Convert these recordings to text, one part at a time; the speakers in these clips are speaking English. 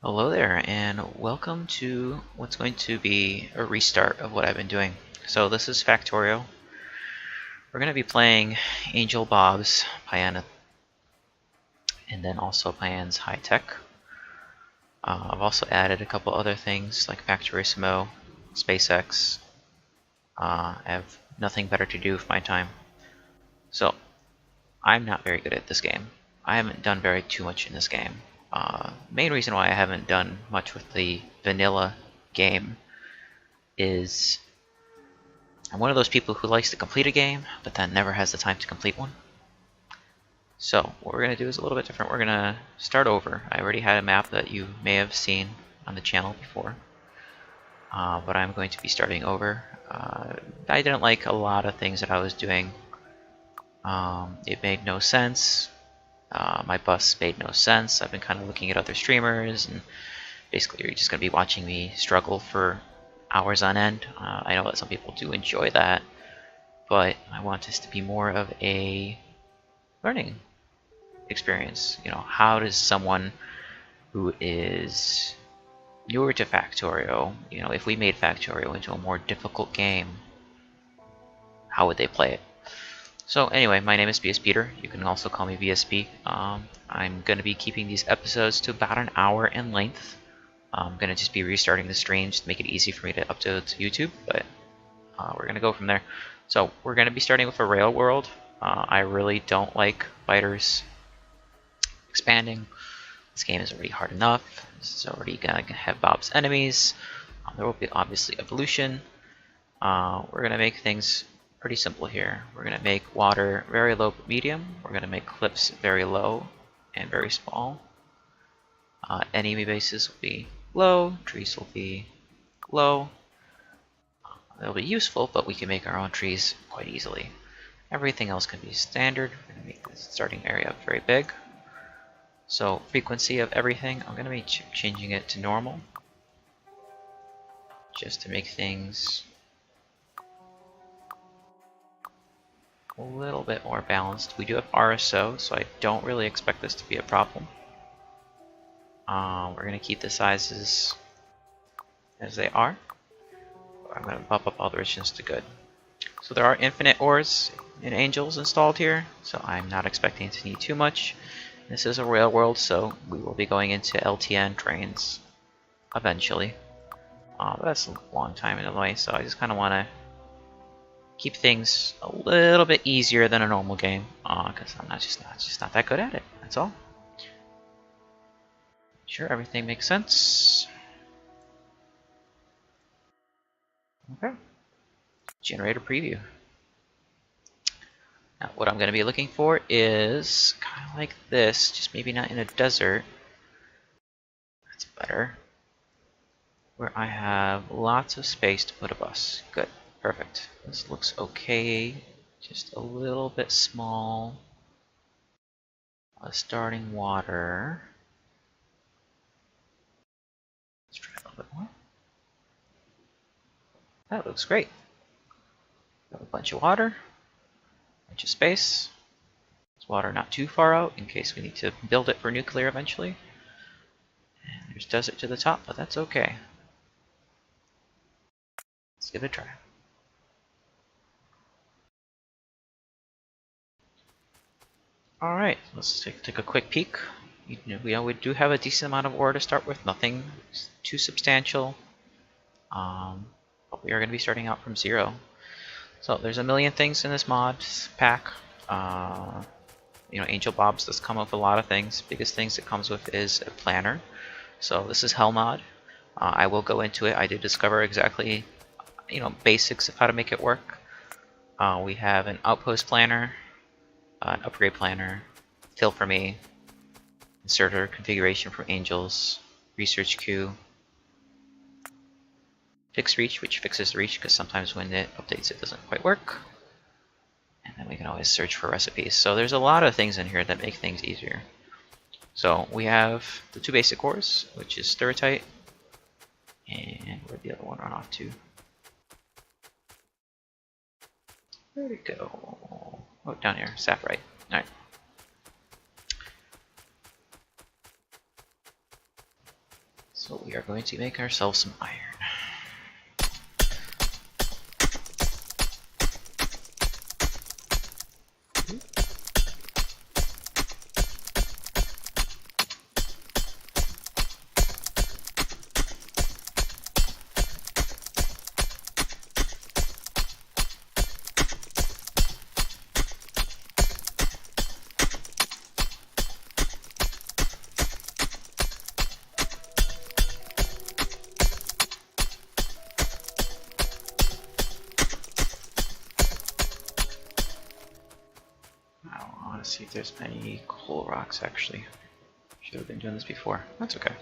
Hello there, and welcome to what's going to be a restart of what I've been doing. So this is Factorio. We're going to be playing Angel Bob's Piano, and then also Pian's High Tech. I've also added a couple other things like Factorissimo, SpaceX. I have nothing better to do with my time. So I'm not very good at this game. I haven't done too much in this game. Main reason why I haven't done much with the vanilla game is I'm one of those people who likes to complete a game, but then never has the time to complete one. So what we're going to do is a little bit different. We're going to start over. I already had a map that you may have seen on the channel before, but I'm going to be starting over. I didn't like a lot of things that I was doing. It made no sense. My bus made no sense. I've been kind of looking at other streamers, and basically you're just going to be watching me struggle for hours on end. I know that some people do enjoy that, but I want this to be more of a learning experience. You know, how does someone who is newer to Factorio, if we made Factorio into a more difficult game, how would they play it? So anyway, my name is BS Peter. You can also call me BSB. I'm going to be keeping these episodes to about an hour in length. I'm going to just be restarting the stream just to make it easy for me to upload to YouTube, but we're going to go from there. So we're going to be starting with a rail world. I really don't like fighters expanding. This game is already hard enough. This is already going to have Bob's enemies. There will be obviously evolution. We're going to make things pretty simple here. We're going to make water very low but medium. We're going to make cliffs very low and very small. Enemy bases will be low, trees will be low. They'll be useful, but we can make our own trees quite easily. Everything else can be standard. We're going to make the starting area very big. So frequency of everything, I'm going to be changing it to normal, just to make things a little bit more balanced. We do have RSO, so I don't really expect this to be a problem. We're going to keep the sizes as they are. I'm going to bump up all the richness to good. So there are infinite ores and angels installed here, so I'm not expecting to need too much. This is a rail world, so we will be going into LTN trains eventually. But that's a long time in the way, so I just kind of want to keep things a little bit easier than a normal game, because I'm just not that good at it. That's all. Sure, everything makes sense. Okay. Generate a preview. Now, what I'm going to be looking for is kind of like this, just maybe not in a desert. That's better. Where I have lots of space to put a bus. Good. Perfect. This looks okay. Just a little bit small. Starting water. Let's try a little bit more. That looks great. Got a bunch of water, a bunch of space. There's water not too far out in case we need to build it for nuclear eventually. And there's desert to the top, but that's okay. Let's give it a try. Alright, let's take a quick peek. We do have a decent amount of ore to start with, nothing too substantial. But we are going to be starting out from 0. So there's a million things in this mod pack. Angel Bob's does come with a lot of things. Biggest things it comes with is a planner. So this is Hell mod. I will go into it. I did discover exactly, basics of how to make it work. We have an outpost planner, an upgrade planner, fill for me, inserter configuration for angels, research queue, fix reach, which fixes the reach because sometimes when it updates it doesn't quite work. And then we can always search for recipes. So there's a lot of things in here that make things easier. So we have the 2 basic cores, which is Sturtite, and where'd the other one run off to? Where'd it go? Oh, down here, Saprite. Alright. we are going to make ourselves some iron. See if there's any coal rocks actually. Should have been doing this before. That's okay.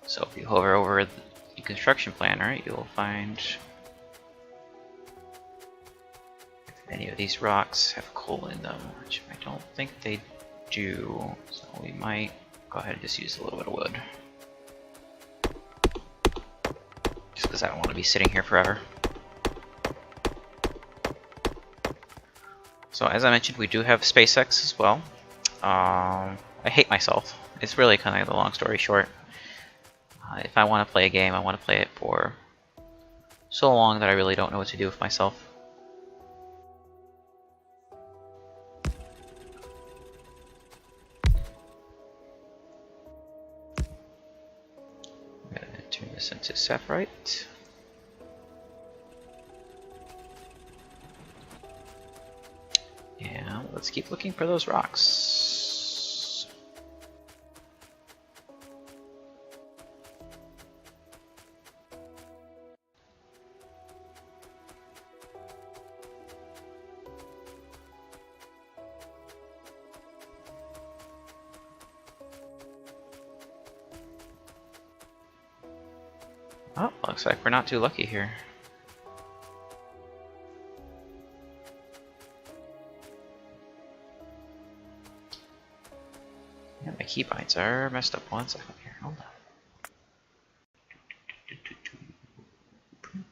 So if you hover over the construction planner, you'll find if any of these rocks have coal in them, which I don't think they do. So we might go ahead and just use a little bit of wood. Just because I don't want to be sitting here forever. So as I mentioned, we do have SpaceX as well. I hate myself. It's really kind of the long story short. If I want to play a game, I want to play it for so long that I really don't know what to do with myself. I'm going to turn this into sapphirite. And let's keep looking for those rocks. Oh, looks like we're not too lucky here. Yeah, my keybinds are messed up. 1 second here. Hold on. Print.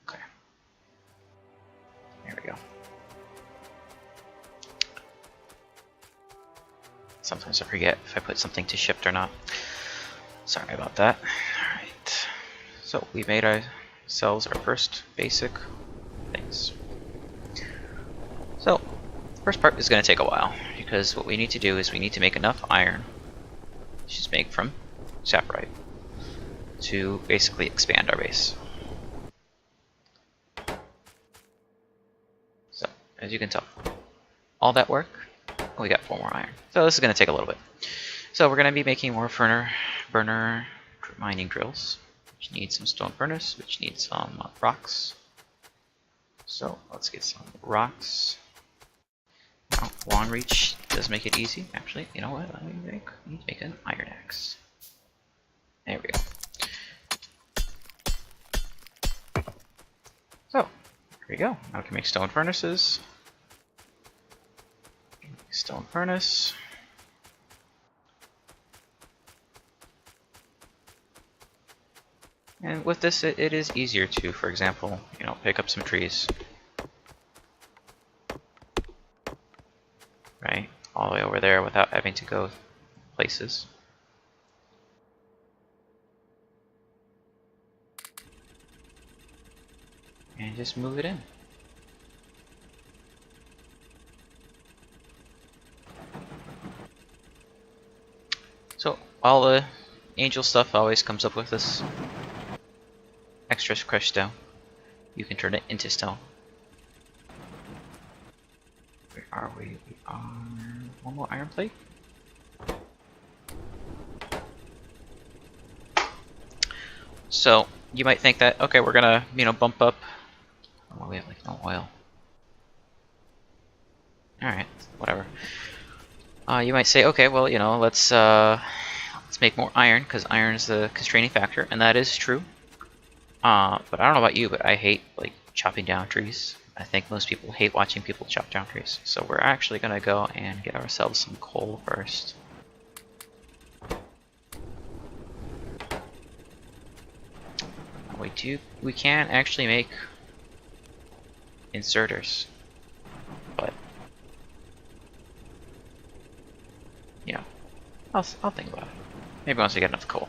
Okay. There we go. Sometimes I forget if I put something to shift or not. Sorry about that. Alright. So we made ourselves our first basic things. So the first part is going to take a while because what we need to do is we need to make enough iron, which is made from sapphirite, to basically expand our base. So as you can tell, all that work, we got 4 more iron. So this is going to take a little bit. So we're going to be making more burner mining drills, which need some stone furnace, which needs some rocks. So let's get some rocks. Now, long reach does make it easy. Actually, you know what? We need to make an iron axe. There we go. So here we go. Now we can make stone furnaces. Stone furnace. And with this, it is easier to, for example, pick up some trees. Right? All the way over there without having to go places. And just move it in. So all the angel stuff always comes up with this extra crushed stone. You can turn it into stone. Where are we? We are 1 more iron plate. So you might think that, okay, we're gonna bump up. Oh, we have like no oil. Alright, whatever. You might say, okay, well, you know, let's make more iron, because iron is the constraining factor, and that is true. But I don't know about you, but I hate like chopping down trees. I think most people hate watching people chop down trees. So we're actually gonna go and get ourselves some coal first. We can actually make inserters, but you know, I'll think about it. Maybe once we get enough coal.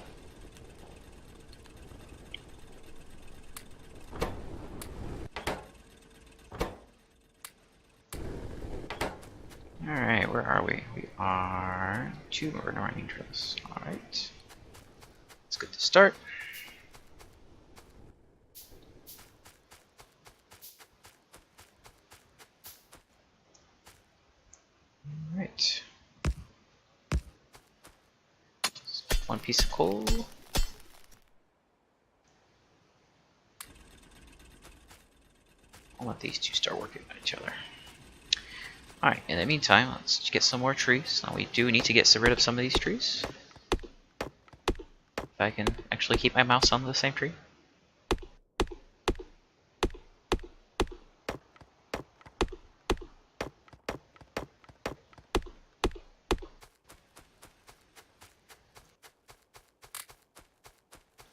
Alright, where are we? We are 2 mining drills. Alright. It's good to start. Alright. 1 piece of coal. I'll let these two start working on each other. Alright, in the meantime, let's get some more trees. Now we do need to get rid of some of these trees. If I can actually keep my mouse on the same tree.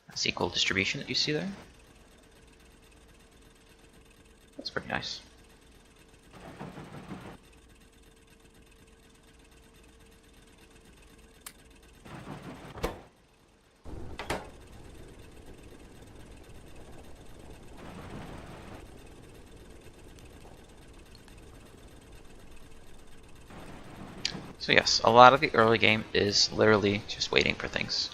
That's the equal distribution that you see there. That's pretty nice. So yes, a lot of the early game is literally just waiting for things.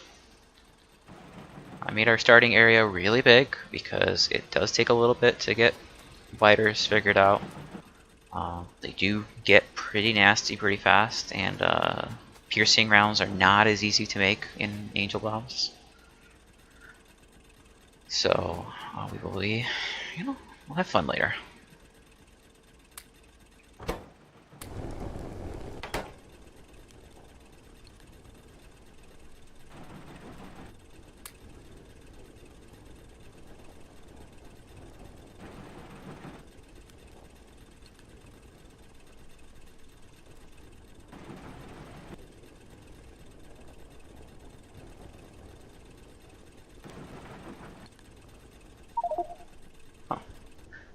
I made our starting area really big because it does take a little bit to get biters figured out. They do get pretty nasty pretty fast, and piercing rounds are not as easy to make in Angel Bombs. So we will be, you know, we'll have fun later.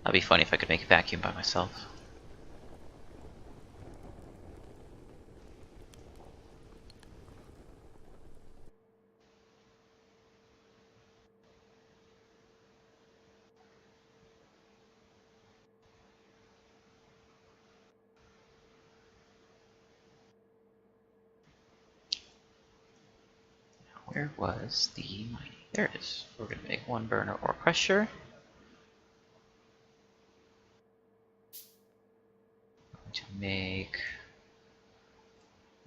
That'd be funny if I could make a vacuum by myself. Where was the mining? There it is. We're going to make 1 burner ore crusher. To make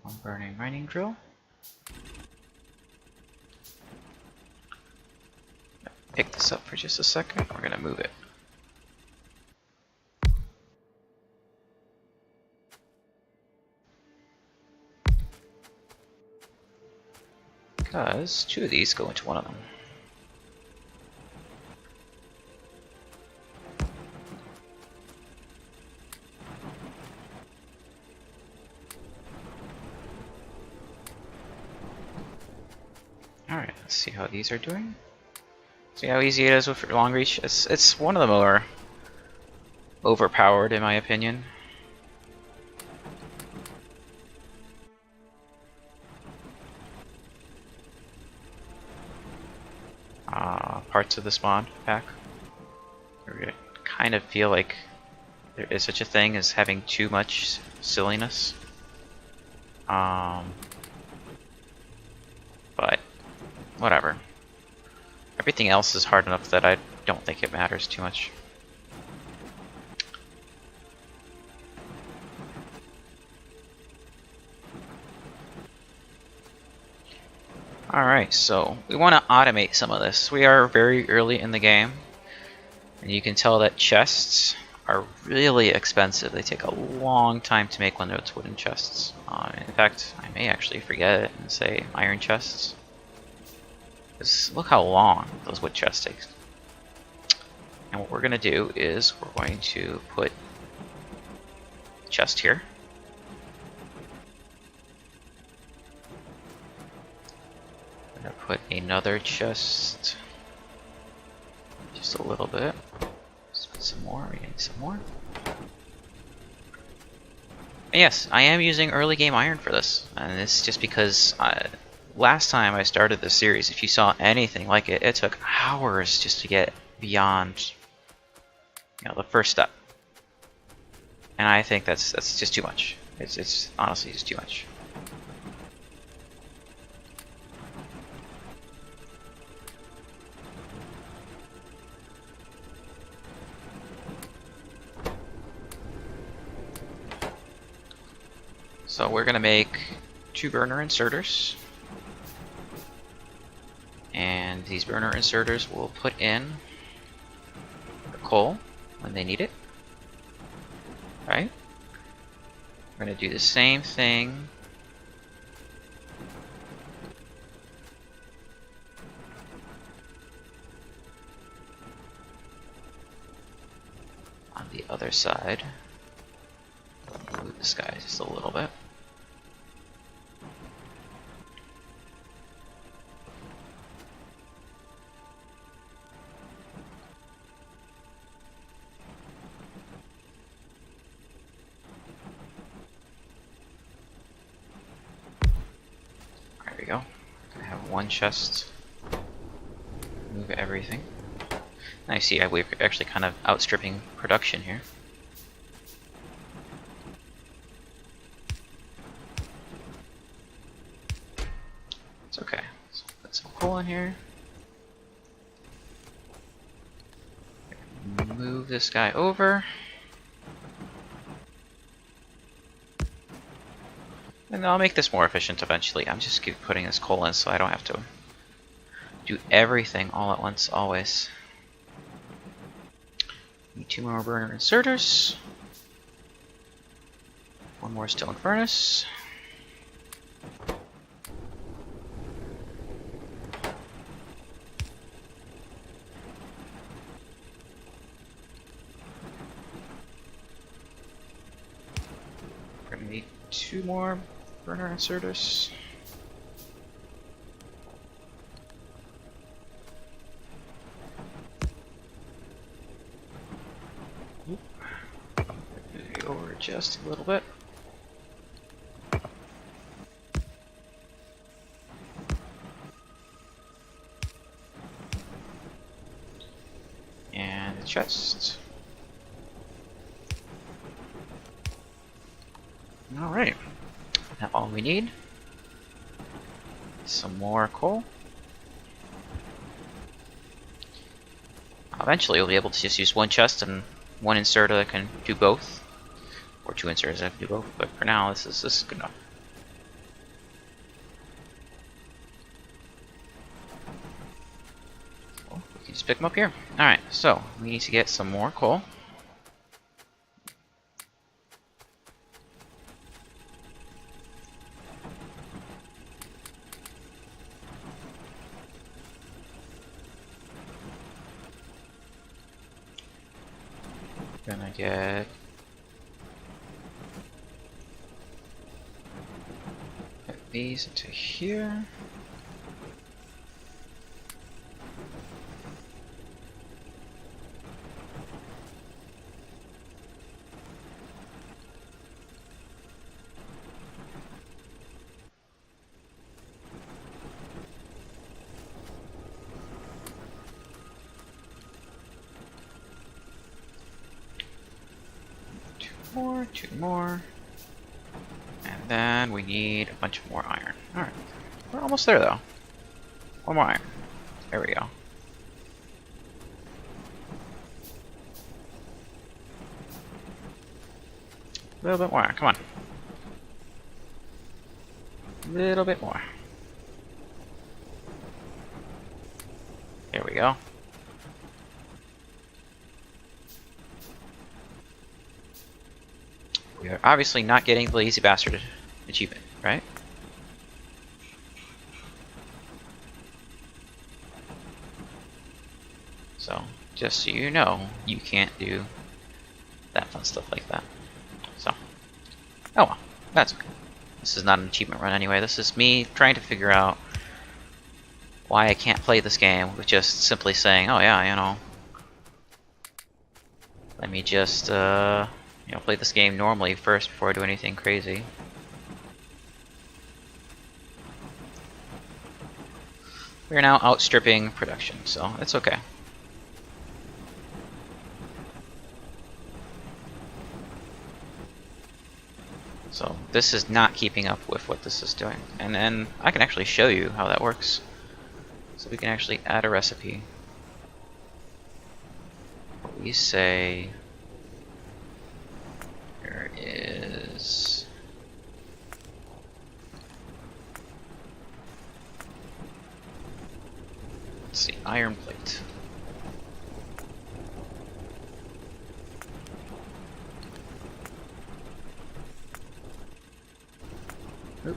1 burning mining drill. Pick this up for just a second. We're going to move it. Because 2 of these go into 1 of them. Alright, let's see how these are doing. See how easy it is with long reach? It's one of the more overpowered in my opinion. Parts of the spawn pack. I kind of feel like there is such a thing as having too much silliness. But whatever. Everything else is hard enough that I don't think it matters too much. Alright, so we want to automate some of this. We are very early in the game, and you can tell that chests are really expensive. They take a long time to make when they're wooden chests. In fact, I may actually forget it and say iron chests. Because look how long those wood chests take. And what we're going to do is we're going to put a chest here. I'm going to put another chest just a little bit. Let's put some more. We need some more. And yes, I am using early game iron for this, and it's just because last time I started this series, if you saw anything like it, it took hours just to get beyond, the first step. And I think that's just too much. It's honestly just too much. So we're gonna make 2 burner inserters. And these burner inserters will put in the coal when they need it. Right? We're going to do the same thing on the other side. Move this guy just a little bit. There we go. I have 1 chest. Move everything. Now you see we're actually kind of outstripping production here. It's okay. So put some coal in here. Move this guy over. And I'll make this more efficient eventually. I'm just keep putting this coal in so I don't have to do everything all at once always. Need 2 more burner inserters. 1 more stone furnace. We're gonna need 2 more burner inserters. Over just a little bit. And the chest. Alright. Now all we need is some more coal. Eventually we'll be able to just use 1 chest and 1 inserter that can do both. Or 2 inserters that can do both, but for now this is good enough. Well, we can just pick them up here. Alright, so we need to get some more coal. Gonna get these into here. Two more. And then we need a bunch more iron. Alright. We're almost there though. 1 more iron. There we go. A little bit more iron. Come on. A little bit more. There we go. We are obviously not getting the Lazy Bastard achievement, right? So, just so you know, you can't do that fun stuff like that. So, oh well, that's okay. This is not an achievement run anyway. This is me trying to figure out why I can't play this game with just simply saying, oh yeah, you know, let me just, you know, play this game normally first before I do anything crazy. We're now outstripping production, so it's okay. So this is not keeping up with what this is doing. And then I can actually show you how that works. So we can actually add a recipe. We say there is let's see, iron plate. Oop.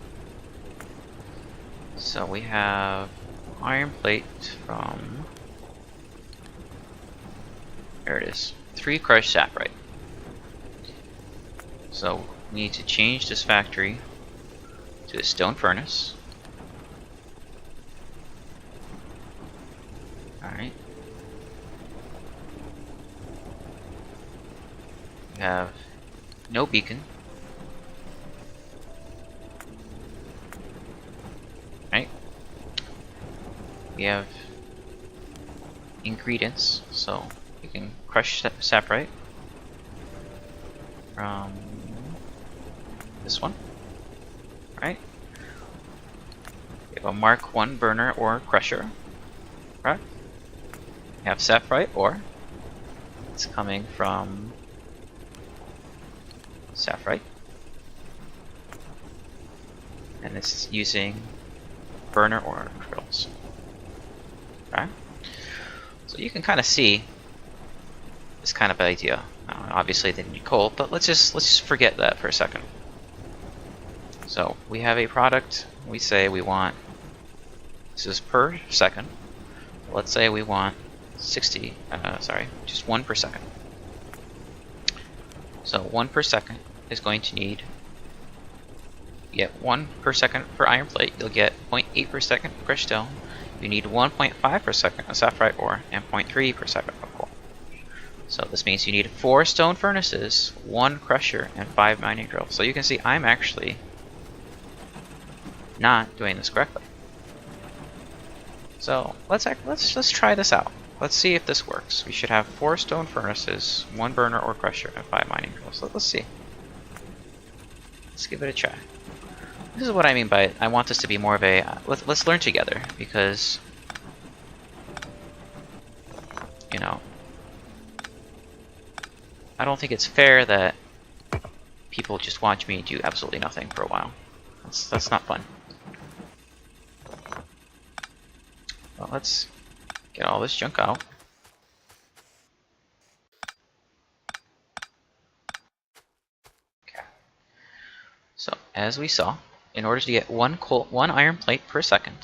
So we have iron plate from, there it is, 3 crushed saprite. So we need to change this factory to a stone furnace. Alright. We have no beacon. Right. We have ingredients, so we can crush saprite from this one. Right. We have a Mark 1 burner or crusher. Right. We have saprite ore. It's coming from saprite. And it's using burner ore drills. Okay. So you can kind of see this kind of idea. Obviously they need coal, but let's just forget that for a second. So we have a product. We say we want, this is per second. Let's say we want 60, just 1 per second. So 1 per second is going to need, you get 1 per second for iron plate, you'll get 0.8 per second for crushed stone, you need 1.5 per second of saprite ore, and 0.3 per second of coal. So this means you need 4 stone furnaces, 1 crusher, and 5 mining drills. So you can see I'm actually not doing this correctly. So let's try this out. Let's see if this works. We should have 4 stone furnaces, 1 burner or crusher, and 5 mining drills. So let's see. Let's give it a try. This is what I mean by it. I want this to be more of a let's learn together, because you know, I don't think it's fair that people just watch me do absolutely nothing for a while. That's not fun. Well, let's get all this junk out. Okay. So as we saw, in order to get 1 iron plate per second,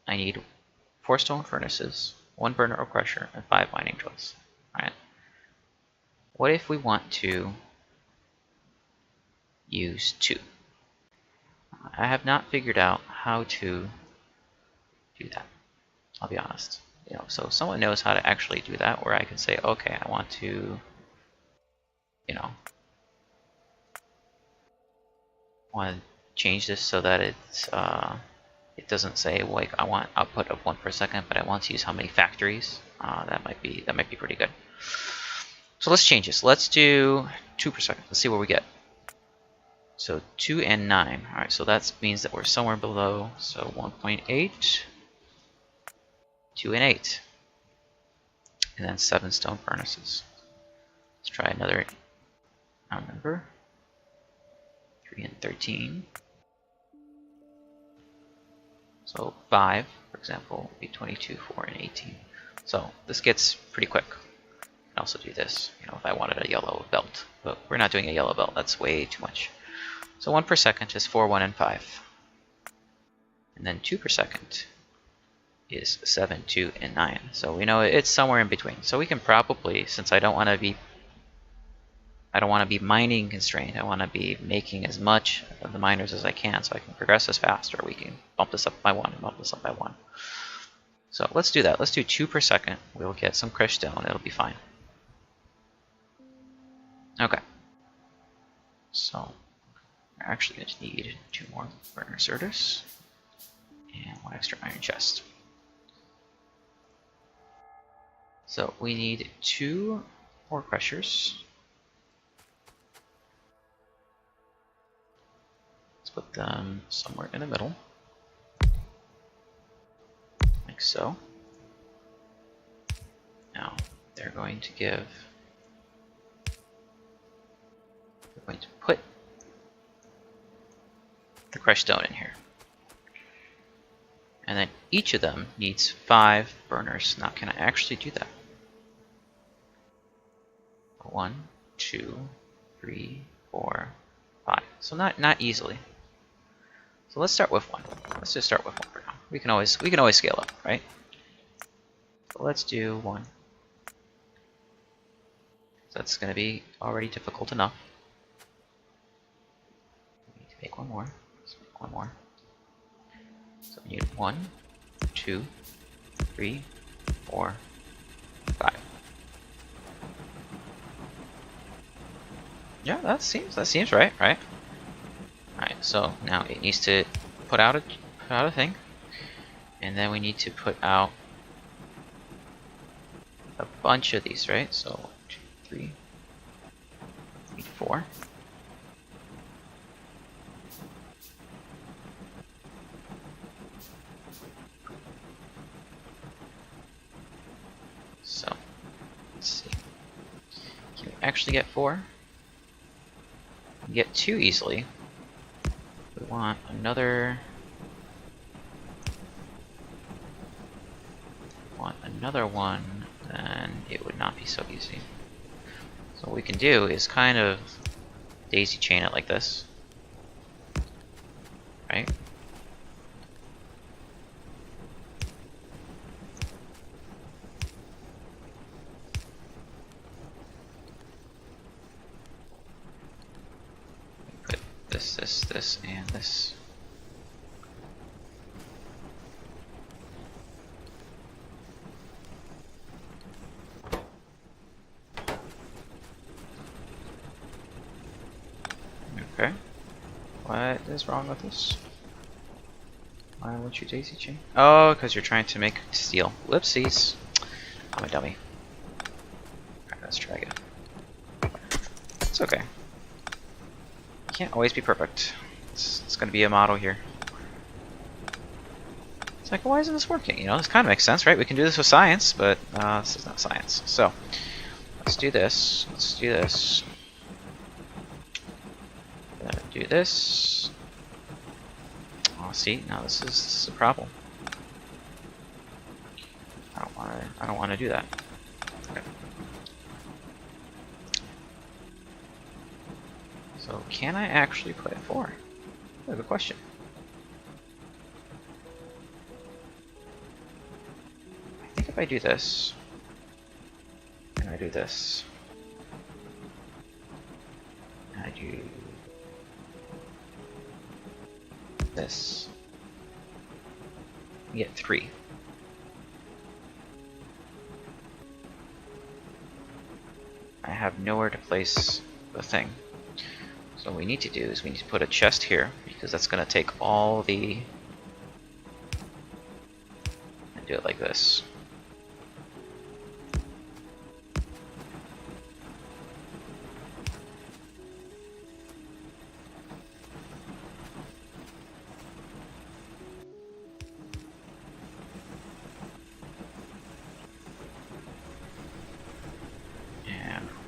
I need 4 stone furnaces, 1 burner or crusher, and 5 mining drills. Alright. What if we want to use 2? I have not figured out how to do that. I'll be honest. You know, so someone knows how to actually do that, where I can say, okay, I want to, you know, want to change this so that it's it doesn't say like I want output of 1 per second, but I want to use how many factories. That might be pretty good. So let's change this. Let's do 2 per second. Let's see what we get. So 2 and 9. All right, so that means that we're somewhere below. So 1.8. 2 and 8, and then 7 stone furnaces. Let's try another number. 3 and 13. So 5, for example, would be 22, 4, and 18. So this gets pretty quick. can also do this, you know, if I wanted a yellow belt. But we're not doing a yellow belt. That's way too much. So 1 per second is 4, 1, and 5. And then 2 per second is 7, 2, and 9. So we know it's somewhere in between. So we can probably, since I don't want to be mining constrained, I want to be making as much of the miners as I can so I can progress this faster. We can bump this up by 1 and bump this up by 1. So let's do that. Let's do 2 per second. We'll get some crushed stone. It'll be fine. Okay. So we're actually going to need 2 more burner service and 1 extra iron chest. So we need 2 ore crushers. Let's put them somewhere in the middle, like so. Now they're going to give. We're going to put the crushed stone in here. And then each of them needs 5 burners. Now, can I actually do that? 1, 2, 3, 4, 5. So not easily. So let's start with 1. Let's just start with 1 for now. We can always scale up, right? So let's do 1. So that's going to be already difficult enough. We need to make 1 more. Let's make 1 more. So we need 1, 2, 3, 4, 5. Yeah, that seems right, right? Alright, so now it needs to put out a thing. And then we need to put out a bunch of these, right? So 1, 2, 3, 4. So let's see. Can we actually get 4? We can get 2 easily. We want another. One, then it would not be so easy. So what we can do is kind of daisy chain it like this, right? Put this, and this. Okay. What is wrong with this? Why won't you daisy chain? Oh, because you're trying to make steel. Whoopsies. I'm a dummy. Alright, let's try again. It's okay. Can't always be perfect. It's going to be a model here. It's like, why isn't this working? You know, this kind of makes sense, right? We can do this with science, but this is not science. So, let's do this. Let's do this. Do this. Oh, see, now this is a problem. I don't want to do that. Okay. So can I actually put 4? That's a good question. I think if I do this, and I do this, and I do this, we get 3. I have nowhere to place the thing. So what we need to do is we need to put a chest here, because that's going to take all the... and do it like this.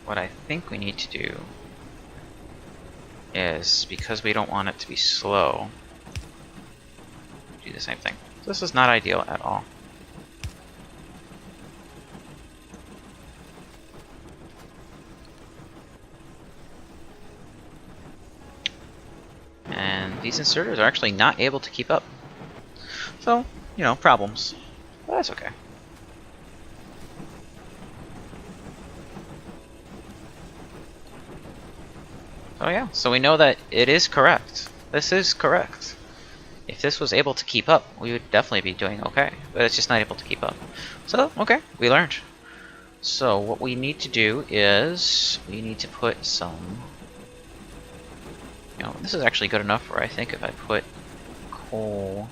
What I think we need to do is, because we don't want it to be slow, do the same thing. So this is not ideal at all. these inserters are actually not able to keep up. So, you know, problems. But that's okay. Oh yeah, so we know that it is correct. This is correct. If this was able to keep up, we would definitely be doing okay. But it's just not able to keep up. So, okay, we learned. So what we need to do is we need to put some... You know, this is actually good enough where I think if I put coal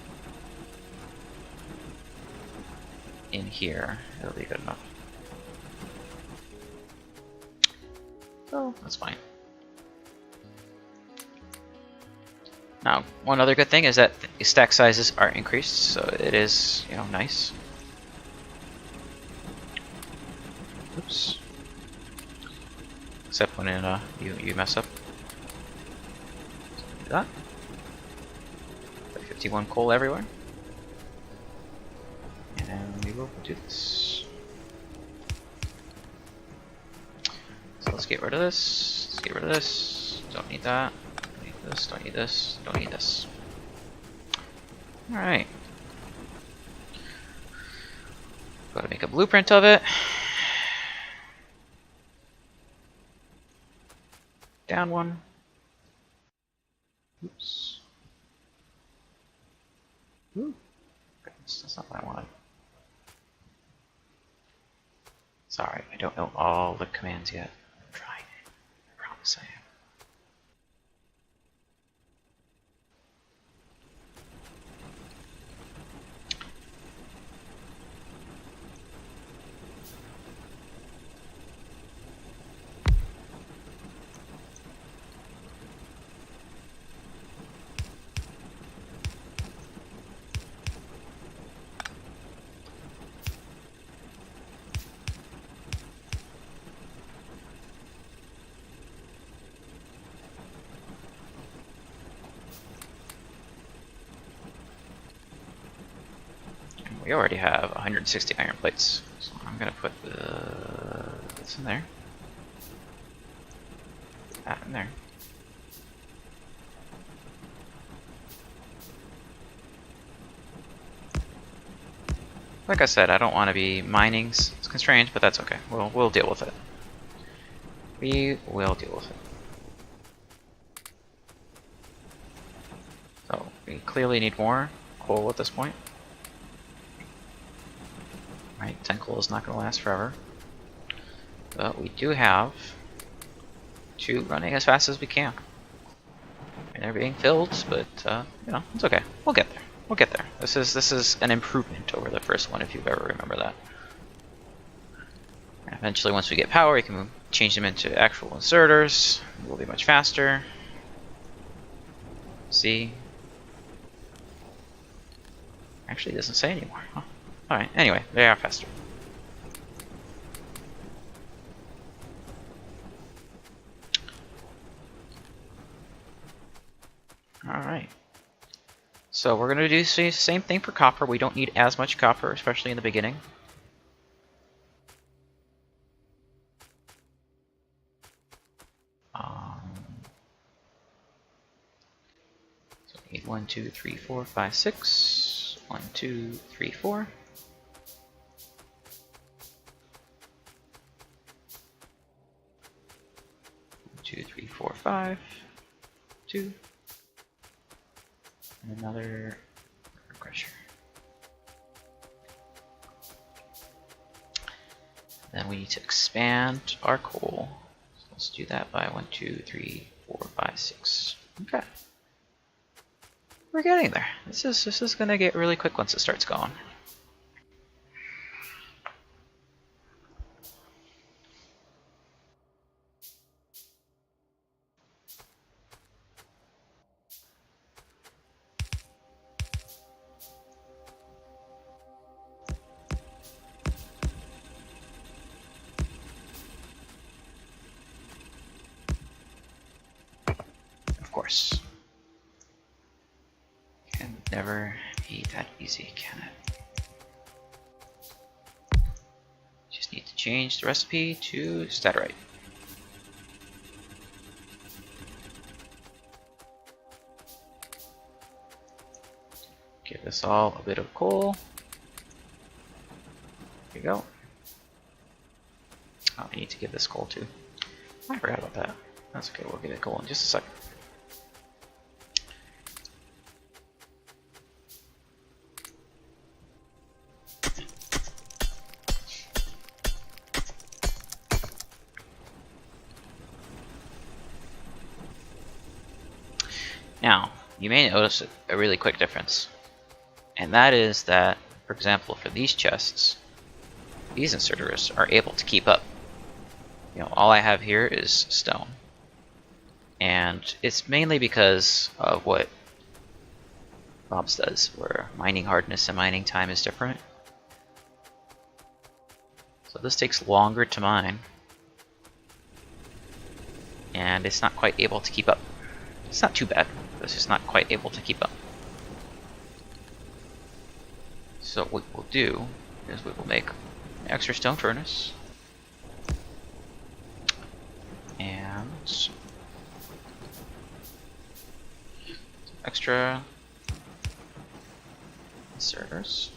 in here, it'll be good enough. So that's fine. Now, one other good thing is that the stack sizes are increased, so it is, you know, nice. Oops. Except when you mess up. Do that. 51 coal everywhere. And then we will do this. So let's get rid of this. Let's get rid of this. Don't need that. Don't need this. Don't need this. Don't need this. Alright. Gotta make a blueprint of it. Down one. Oops. Ooh. That's not what I wanted. Sorry, I don't know all the commands yet. I'm trying. I promise I am. We already have 160 iron plates, so I'm gonna put this in there, that in there. Like I said, I don't want to be mining constrained, but that's okay. We'll deal with it. We will deal with it. So we clearly need more coal at this point. Right, 10 coal is not going to last forever. But we do have 2 running as fast as we can. And they're being filled, but you know, it's okay. We'll get there. We'll get there. This is an improvement over the first one, if you ever remember that. And eventually, once we get power, we can change them into actual inserters. It will be much faster. See? Actually, it doesn't say anymore. Huh? Alright, anyway, they are faster. Alright. So we're going to do the same thing for copper. We don't need as much copper, especially in the beginning. So we need 1, 2, 3, 4, 5, 6. 1, 2, 3, 4. 2, 3, 4, 5. 2. And another crusher. Then we need to expand our coal. So let's do that by 1, 2, 3, 4, 5, 6. Okay. We're getting there. This is gonna get really quick once it starts going. Of course. Can never be that easy, can it? Just need to change the recipe to Staterite. Give this all a bit of coal. There you go. Oh, I need to give this coal too. I forgot about that. That's okay, we'll get it coal in just a second. Now, you may notice a really quick difference. And that is that, for example, for these chests, these inserters are able to keep up. You know, all I have here is stone. And it's mainly because of what Bob's does, where mining hardness and mining time is different. So this takes longer to mine. And it's not quite able to keep up. It's not too bad, but it's just not quite able to keep up. So what we'll do is we will make an extra stone furnace. And some extra inserters.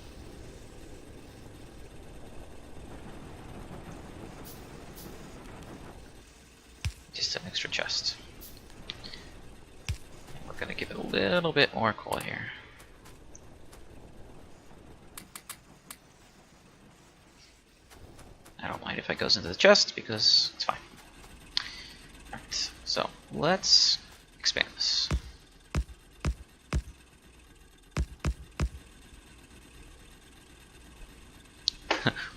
Just an extra chest. We're gonna give it a little bit more coal here. I don't mind if it goes into the chest because it's fine. Alright, so let's expand this.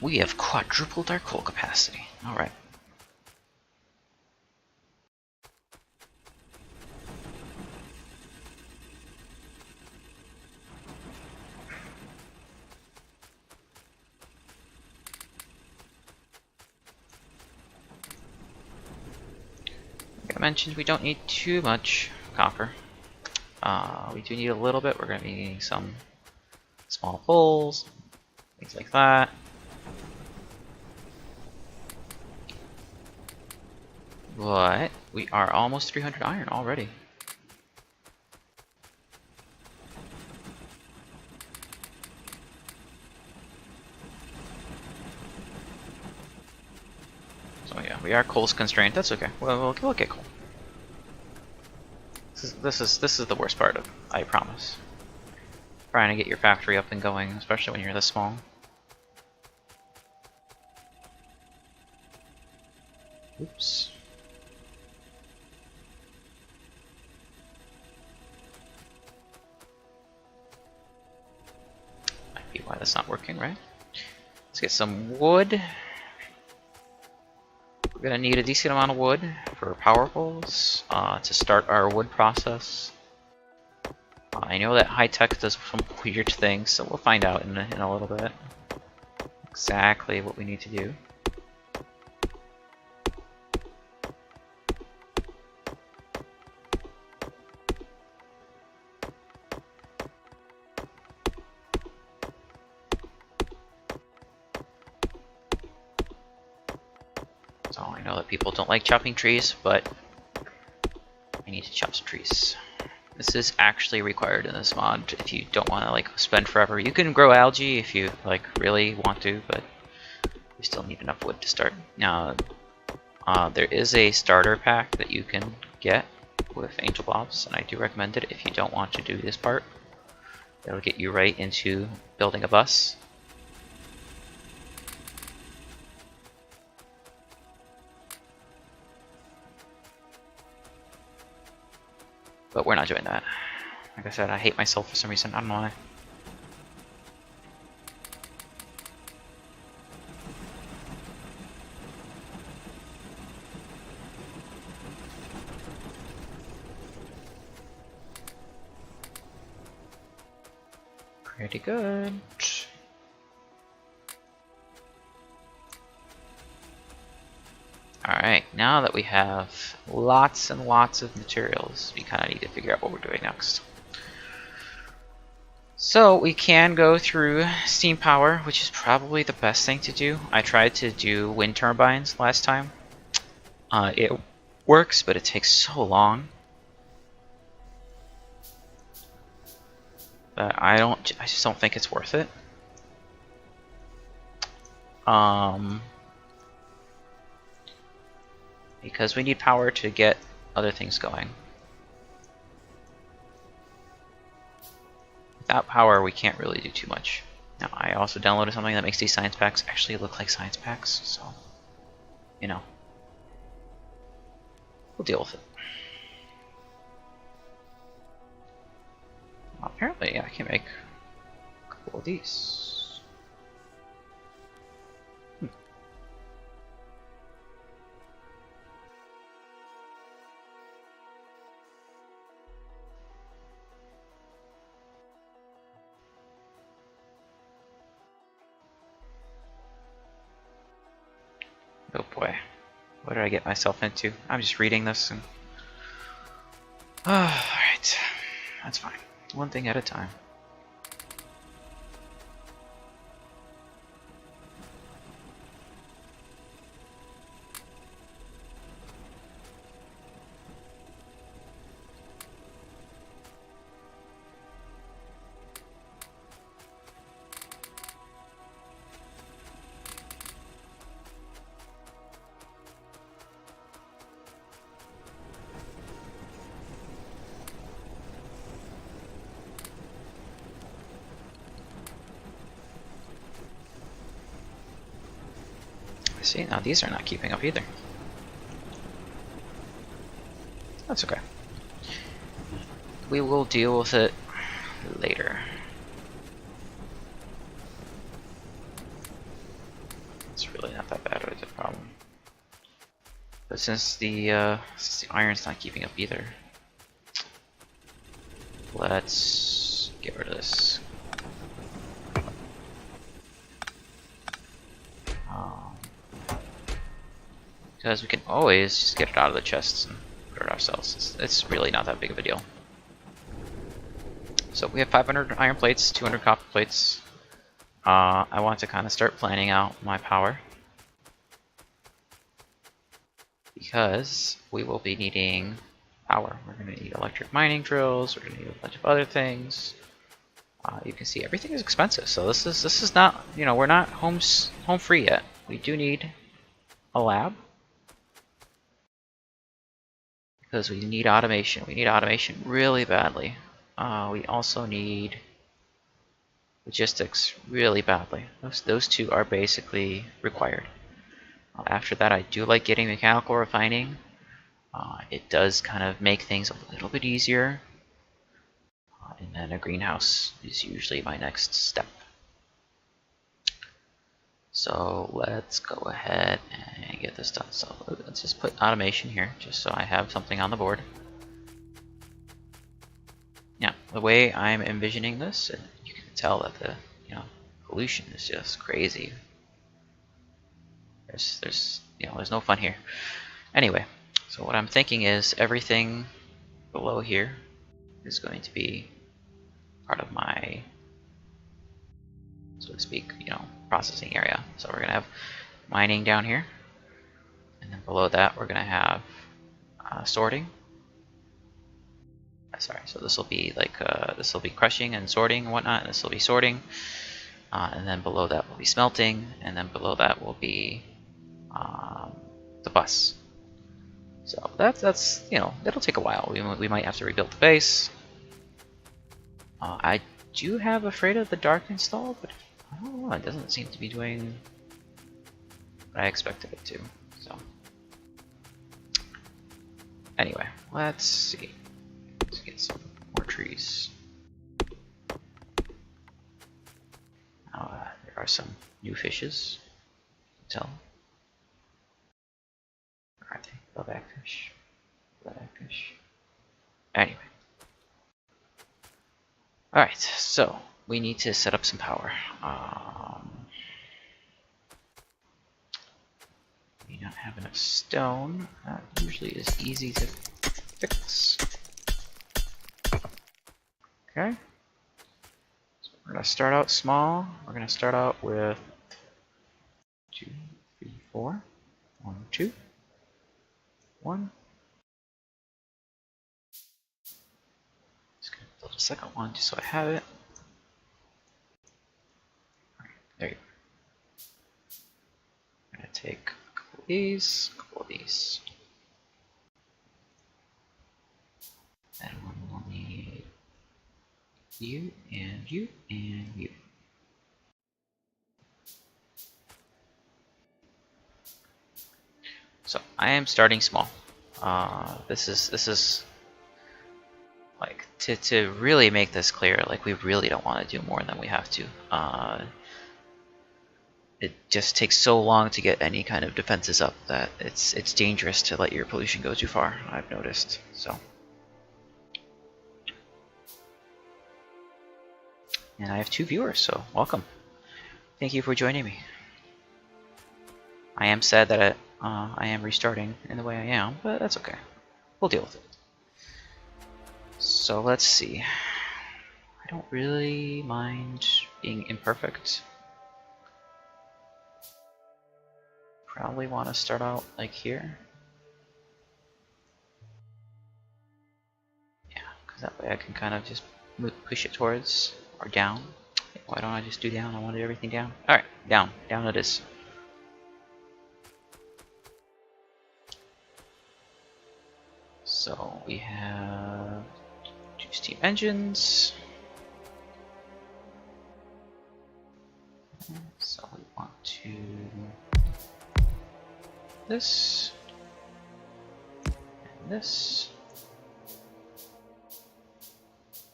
We have quadrupled our coal capacity. Alright. I mentioned we don't need too much copper. We do need a little bit. We're going to be needing some small poles, things like that. But we are almost 300 iron already. So yeah, we are coal's constrained. That's okay. We'll get coal. This is the worst part of it, I promise. Trying to get your factory up and going, especially when you're this small. Oops. Might be why that's not working, right? Let's get some wood. We're gonna need a decent amount of wood for power poles to start our wood process. I know that high tech does some weird things, so we'll find out in a little bit exactly what we need to do. So I know that people don't like chopping trees, but I need to chop some trees. This is actually required in this mod if you don't want to like spend forever. You can grow algae if you like really want to, but you still need enough wood to start. Now, there is a starter pack that you can get with Angel Bobs, and I do recommend it if you don't want to do this part. It'll get you right into building a bus. But we're not doing that. Like I said, I hate myself for some reason. I don't know why. Pretty good. Alright, now that we have lots and lots of materials, we kind of need to figure out what we're doing next. So we can go through steam power, which is probably the best thing to do. I tried to do wind turbines last time. It works, but it takes so long. but I just don't think it's worth it. Because we need power to get other things going. Without power, we can't really do too much. Now, I also downloaded something that makes these science packs actually look like science packs, so, you know, we'll deal with it. Apparently, I can make a couple of these. Oh boy, what did I get myself into? I'm just reading this and... Alright, that's fine. One thing at a time. See, now these are not keeping up either. That's okay. We will deal with it later. It's really not that bad of a problem. But since the iron's not keeping up either, let's get rid of this. Because we can always just get it out of the chests and put it ourselves. It's really not that big of a deal. So we have 500 iron plates, 200 copper plates. I want to kind of start planning out my power, because we will be needing power. We're going to need electric mining drills. We're going to need a bunch of other things. You can see everything is expensive. So this is not, you know, we're not home free yet. We do need a lab, because we need automation. We need automation really badly. We also need logistics really badly. Those two are basically required. After that, I do like getting mechanical refining. It does kind of make things a little bit easier. And then a greenhouse is usually my next step. So let's go ahead and get this done. So let's just put automation here, just so I have something on the board. Now, the way I'm envisioning this, and you can tell that the pollution is just crazy. There's no fun here. Anyway, so what I'm thinking is everything below here is going to be part of my, so to speak, processing area. So we're gonna have mining down here, and then below that we're gonna have sorting. Sorry, so this will be like this will be crushing and sorting and whatnot, and this will be sorting, and then below that will be smelting, and then below that will be the bus. So that's it'll take a while. We might have to rebuild the base. I do have Afraid of the Dark installed, but I don't know, it doesn't seem to be doing what I expected it to. So anyway, let's see. Let's get some more trees. Now, there are some new fishes. Tell. Are they? Bellback fish. Bellback fish. Anyway. Alright, so we need to set up some power. We don't have enough stone. That usually is easy to fix. Okay. So we're going to start out small. We're going to start out with 2, 3, 4. 1, 2. 1. Just going to build a second one just so I have it. There you go. I'm gonna take a couple of these, a couple of these. And we'll need you and you and you. So I am starting small. This is like to really make this clear. Like we really don't want to do more than we have to. It just takes so long to get any kind of defenses up that it's dangerous to let your pollution go too far. I've noticed. So. And I have 2 viewers, so welcome. Thank you for joining me. I am sad that I am restarting in the way I am, but that's okay. We'll deal with it. So let's see. I don't really mind being imperfect. Probably want to start out like here. Yeah, because that way I can kind of just push it towards or down. Why don't I just do down? I wanted everything down. Alright, down. Down it is. So we have 2 steam engines. So we want to this and this.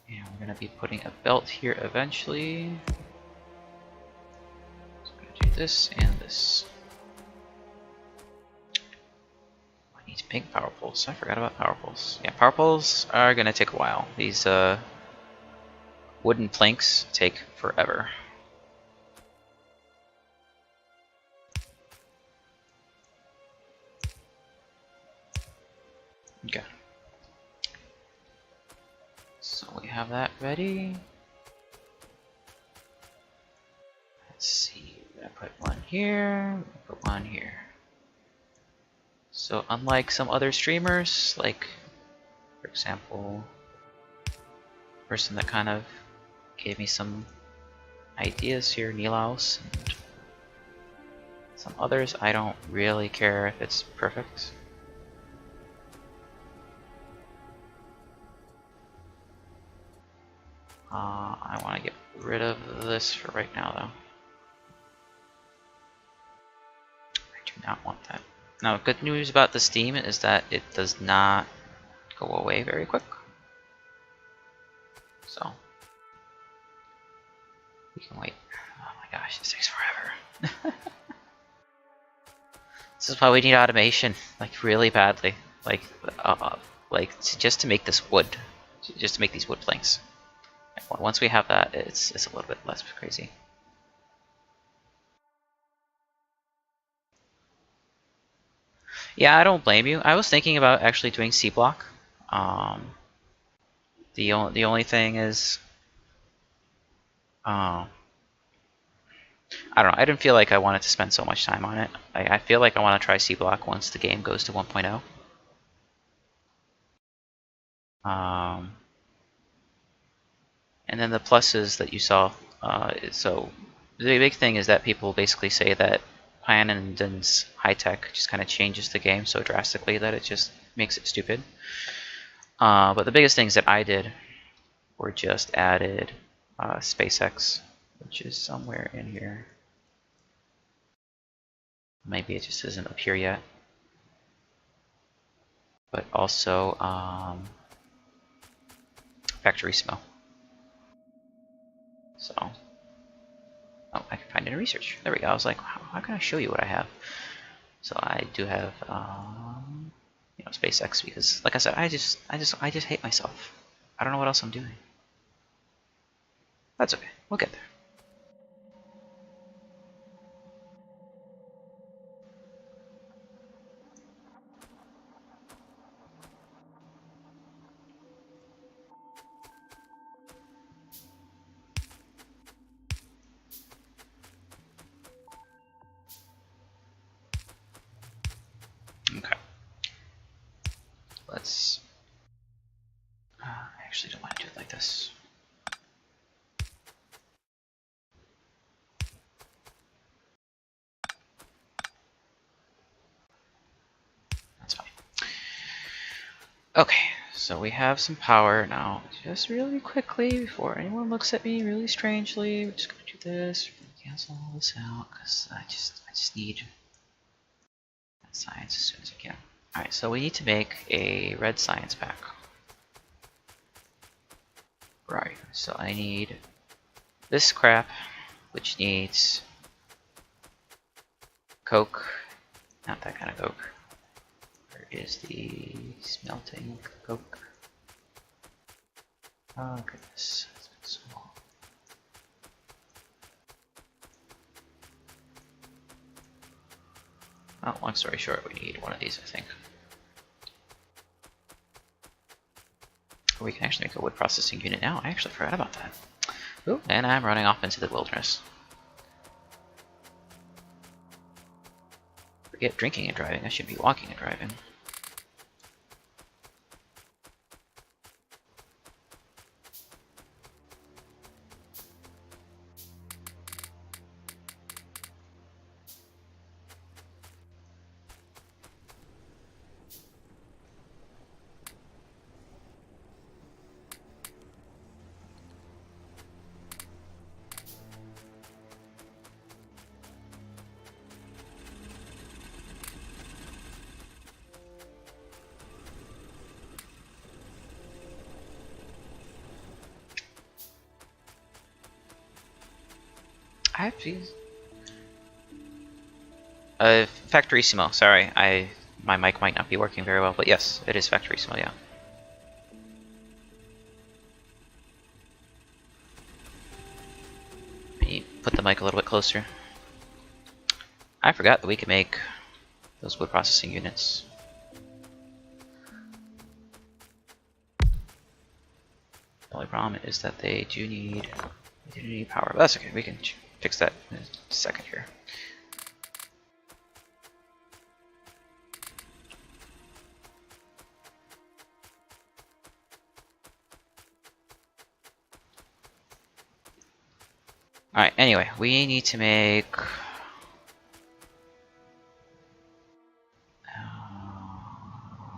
And we're going to be putting a belt here eventually. So I'm going to do this and this. I need pink power poles. I forgot about power poles. Yeah, power poles are going to take a while. These wooden planks take forever. Okay. So we have that ready. Let's see, we're gonna put one here, put one here. So unlike some other streamers, like for example, the person that kind of gave me some ideas here, Nilaus, and some others, I don't really care if it's perfect. I want to get rid of this for right now, though. I do not want that. Now, good news about the steam is that it does not go away very quick. So, we can wait. Oh my gosh, this takes forever. This is why we need automation, like really badly. Like just to make this wood, just to make these wood planks. Once we have that, it's a little bit less crazy. Yeah, I don't blame you. I was thinking about actually doing C block. The only thing is, I don't know. I didn't feel like I wanted to spend so much time on it. I feel like I want to try C block once the game goes to 1.0. And then the pluses that you saw. So the big thing is that people basically say that Pyannon's high tech just kind of changes the game so drastically that it just makes it stupid. But the biggest things that I did were just added SpaceX, which is somewhere in here. Maybe it just isn't up here yet. But also Factorissimo. So, oh, I can find it in research. There we go. I was like, how can I show you what I have? So I do have, you know, SpaceX because, like I said, I just hate myself. I don't know what else I'm doing. That's okay. We'll get there. Okay. Let's. I actually don't want to do it like this. Okay, so we have some power now. Just really quickly, before anyone looks at me really strangely, we're just gonna do this. We're gonna cancel all this out because I just need that science as soon as I can. All right, so we need to make a red science pack. Right. So I need this crap, which needs coke. Not that kind of coke. Where is the smelting coke? Oh goodness, it's been so long. Oh, long story short, we need one of these, I think. We can actually make a wood processing unit now. I actually forgot about that. Ooh, and I'm running off into the wilderness. Forget drinking and driving. I should be walking and driving. I have to. Factorissimo. Sorry, my mic might not be working very well, but yes, it is Factorissimo. Yeah. Put the mic a little bit closer. I forgot that we could make those wood processing units. The only problem is that they do need power, but that's okay. We can fix that in a second here. Alright, anyway, we need to make...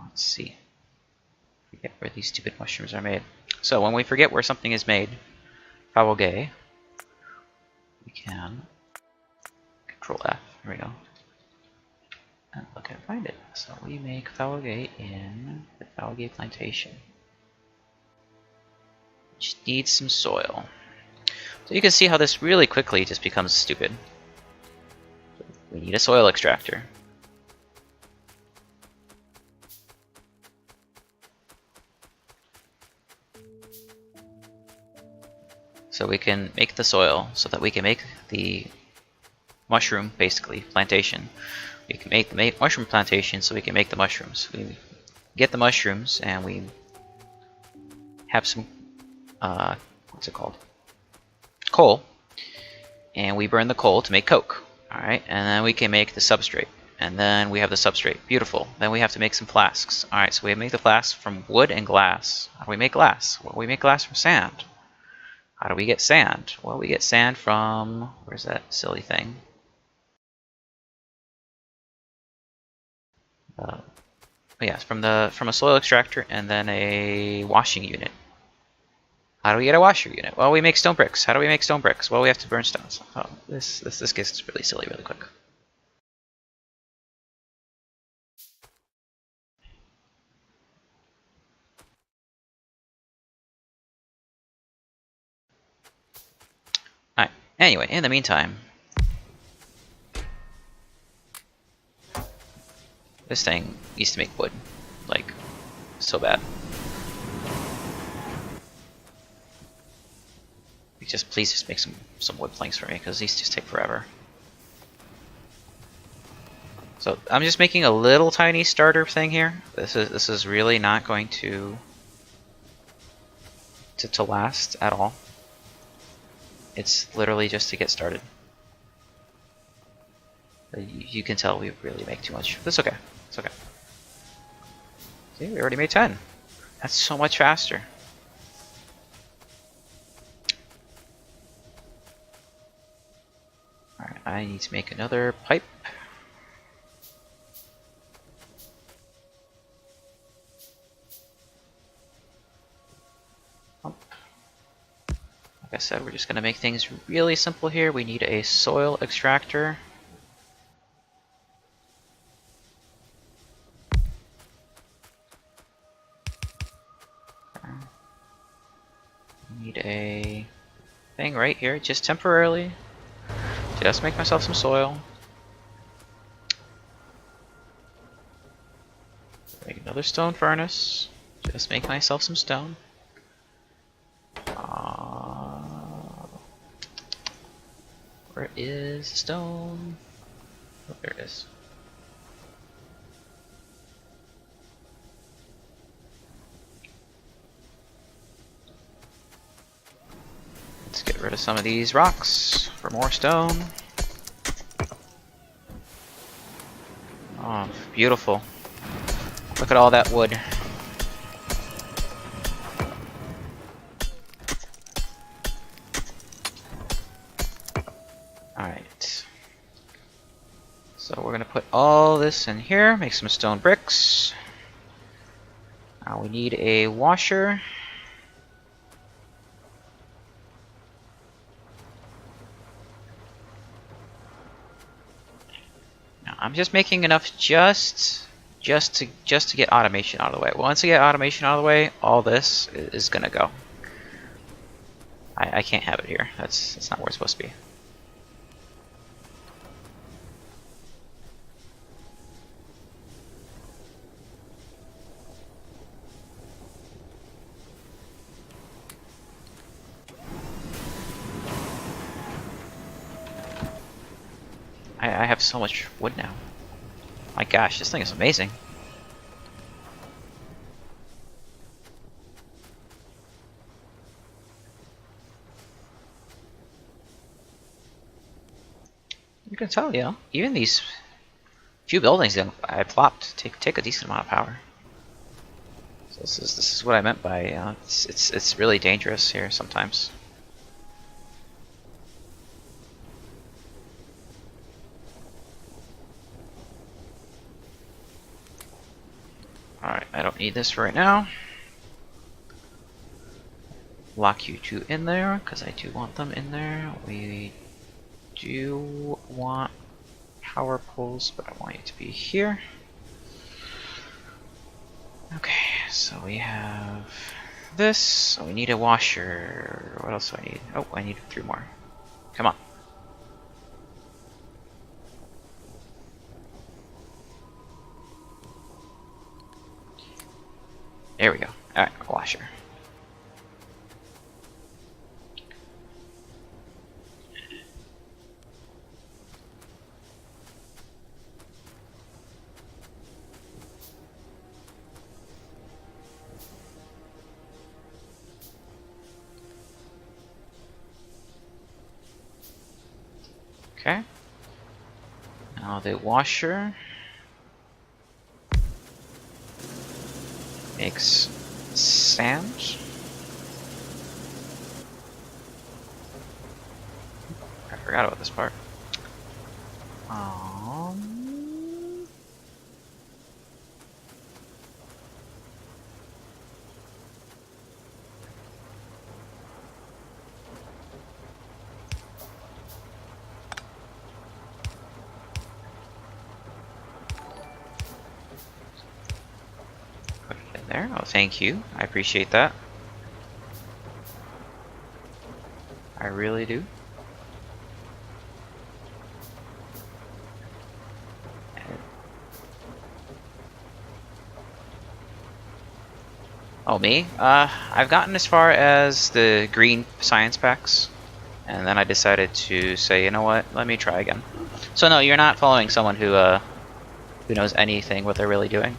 let's see. Forget where these stupid mushrooms are made. So when we forget where something is made, Fawogay, we can Control F. Here we go. And look and find it. So we make Fawogay in the Fawogay plantation, which needs some soil. So you can see how this really quickly just becomes stupid. We need a soil extractor. So we can make the soil so that we can make the mushroom, basically, plantation. We can make the mushroom plantation so we can make the mushrooms. We get the mushrooms and we have some, what's it called? Coal. And we burn the coal to make coke. Alright, and then we can make the substrate. And then we have the substrate. Beautiful. Then we have to make some flasks. Alright, so we make the flasks from wood and glass. How do we make glass? Well, we make glass from sand. How do we get sand? Well, we get sand from... where's that silly thing? Yes, from a soil extractor and then a washing unit. How do we get a washer unit? Well, we make stone bricks. How do we make stone bricks? Well, we have to burn stones. Oh, this gets really silly really quick. Alright, anyway, in the meantime, this thing needs to make wood. Like, so bad. Please just make some wood planks for me, because these just take forever. So I'm just making a little tiny starter thing here. This is really not going to last at all. It's literally just to get started. You can tell we really make too much. That's okay. It's okay. See, we already made 10. That's so much faster. Alright, I need to make another pipe. Like I said, we're just going to make things really simple here. We need a soil extractor. We need a thing right here, just temporarily. Just make myself some soil. Make another stone furnace. Just make myself some stone. Where is the stone? Oh, there it is. Let's get rid of some of these rocks for more stone. Oh, beautiful. Look at all that wood. Alright. So we're gonna put all this in here, make some stone bricks. Now we need a washer. Now I'm just making enough just to get automation out of the way. Once I get automation out of the way, all this is gonna go. I can't have it here. That's not where it's supposed to be. I have so much wood now. My gosh, this thing is amazing. You can tell, yeah. Even these few buildings that I plopped take a decent amount of power. So this is what I meant by it's really dangerous here sometimes. Alright, I don't need this right now. Lock you two in there, because I do want them in there. We do want power poles, but I want you to be here. Okay, so we have this. So we need a washer. What else do I need? Oh, I need 3 more. Come on. There we go. Alright, washer. Okay. Now the washer makes sand. I forgot about this part. Put it in there. Oh, thank you. I appreciate that. I really do. Oh, me? I've gotten as far as the green science packs, and then I decided to say, you know what, let me try again. So no, you're not following someone who knows anything what they're really doing.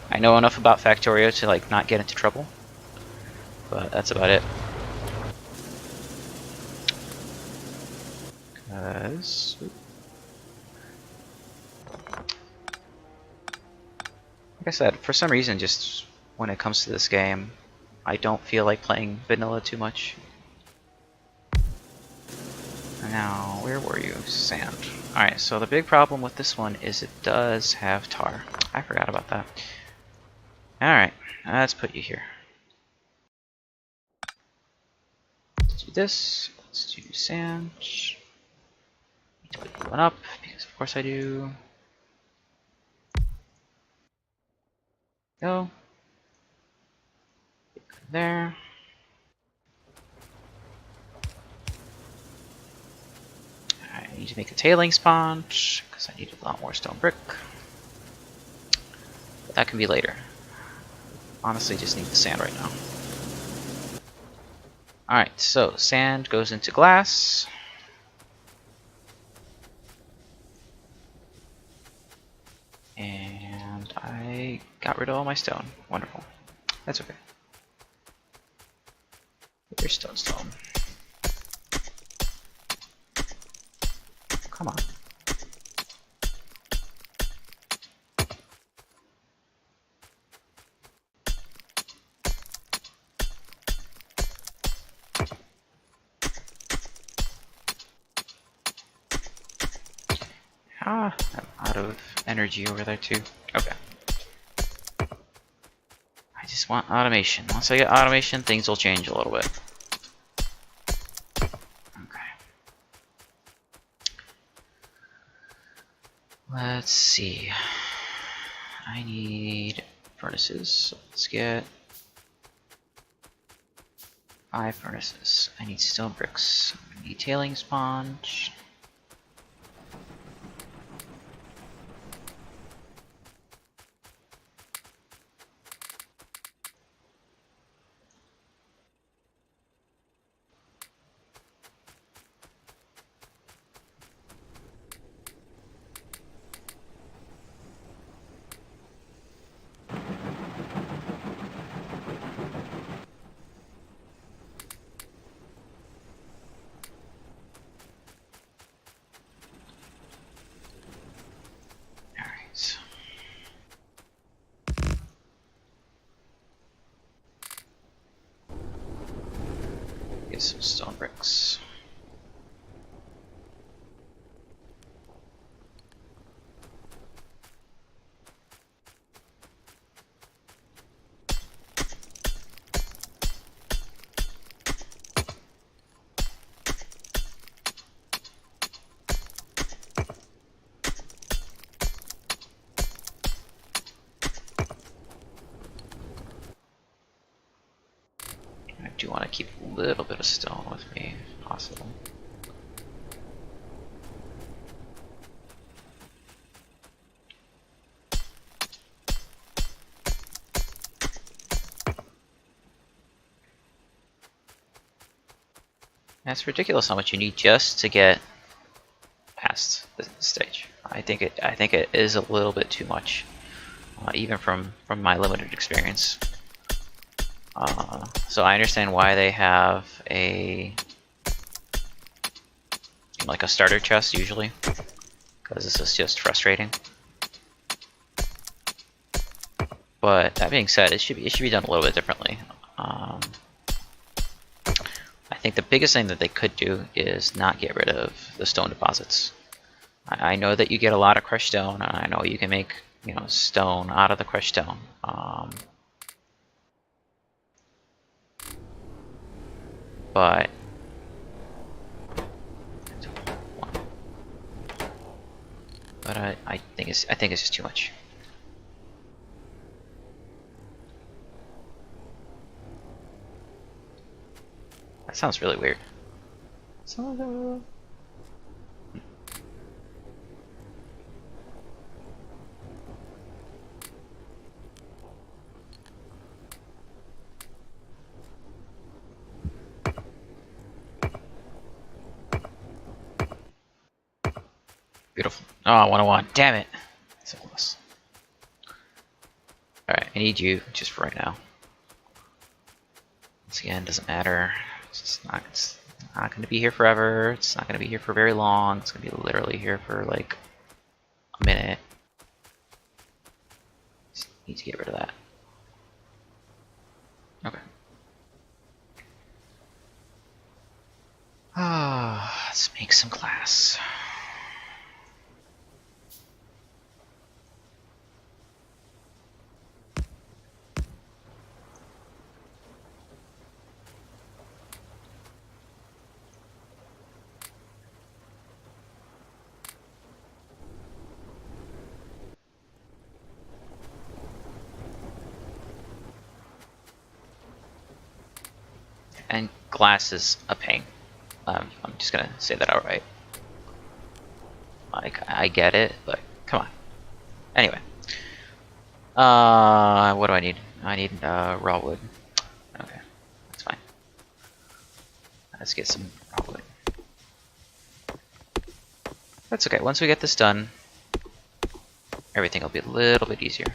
I know enough about Factorio to like not get into trouble, but that's about it. Cause like I said, for some reason, just when it comes to this game, I don't feel like playing vanilla too much. Now, where were you? Sand. Alright, so the big problem with this one is it does have tar. I forgot about that. Alright, let's put you here. this. Let's do sand. Need to put one up because of course I do. Go. There. I need to make a tailing sponge because I need a lot more stone brick. But that can be later. Honestly, just need the sand right now. Alright, so sand goes into glass. And I got rid of all my stone. Wonderful. That's okay. There's stone. Come on. Ah, I'm out of energy over there too. Okay. I just want automation. Once I get automation, things will change a little bit. Okay. Let's see. I need furnaces. So let's get 5 furnaces. I need stone bricks. I need tailing sponge. Get some stone bricks. I do want to keep a little bit of stone with me, if possible. That's ridiculous how much you need just to get past this stage. I think it is a little bit too much, even from my limited experience. So I understand why they have like a starter chest usually, because this is just frustrating. But that being said, it should be done a little bit differently. I think the biggest thing that they could do is not get rid of the stone deposits. I know that you get a lot of crushed stone, and I know you can make stone out of the crushed stone. But I think it's just too much. That sounds really weird. Beautiful. Oh, 101. Damn it. So close. Alright, I need you just for right now. Once again, doesn't matter. It's not going to be here forever. It's not going to be here for very long. It's going to be literally here for like a minute. Just need to get rid of that. Okay. Let's make some glass. And glass is a pain. I'm just gonna say that outright. Like, I get it, but come on. Anyway. What do I need? I need raw wood. Okay, that's fine. Let's get some raw wood. That's okay. Once we get this done, everything will be a little bit easier.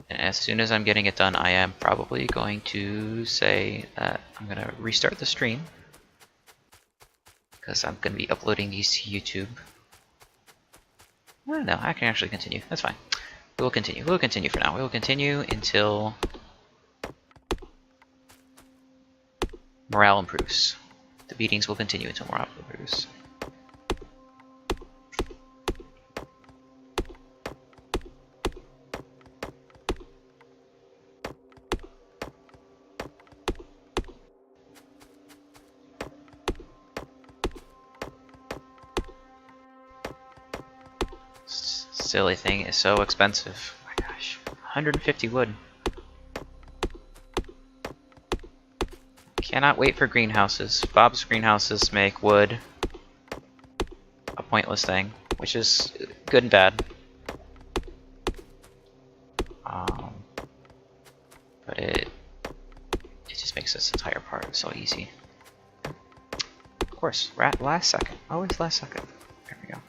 And as soon as I'm getting it done, I am probably going to say that I'm going to restart the stream, because I'm going to be uploading these to YouTube. Oh, no, I can actually continue. That's fine. We will continue. We will continue for now. We will continue until morale improves. The beatings will continue until morale improves. Silly thing is so expensive. Oh my gosh, 150 wood. Cannot wait for greenhouses. Bob's greenhouses make wood a pointless thing, which is good and bad. But it just makes this entire part so easy. Of course, last second. Always last second. There we go.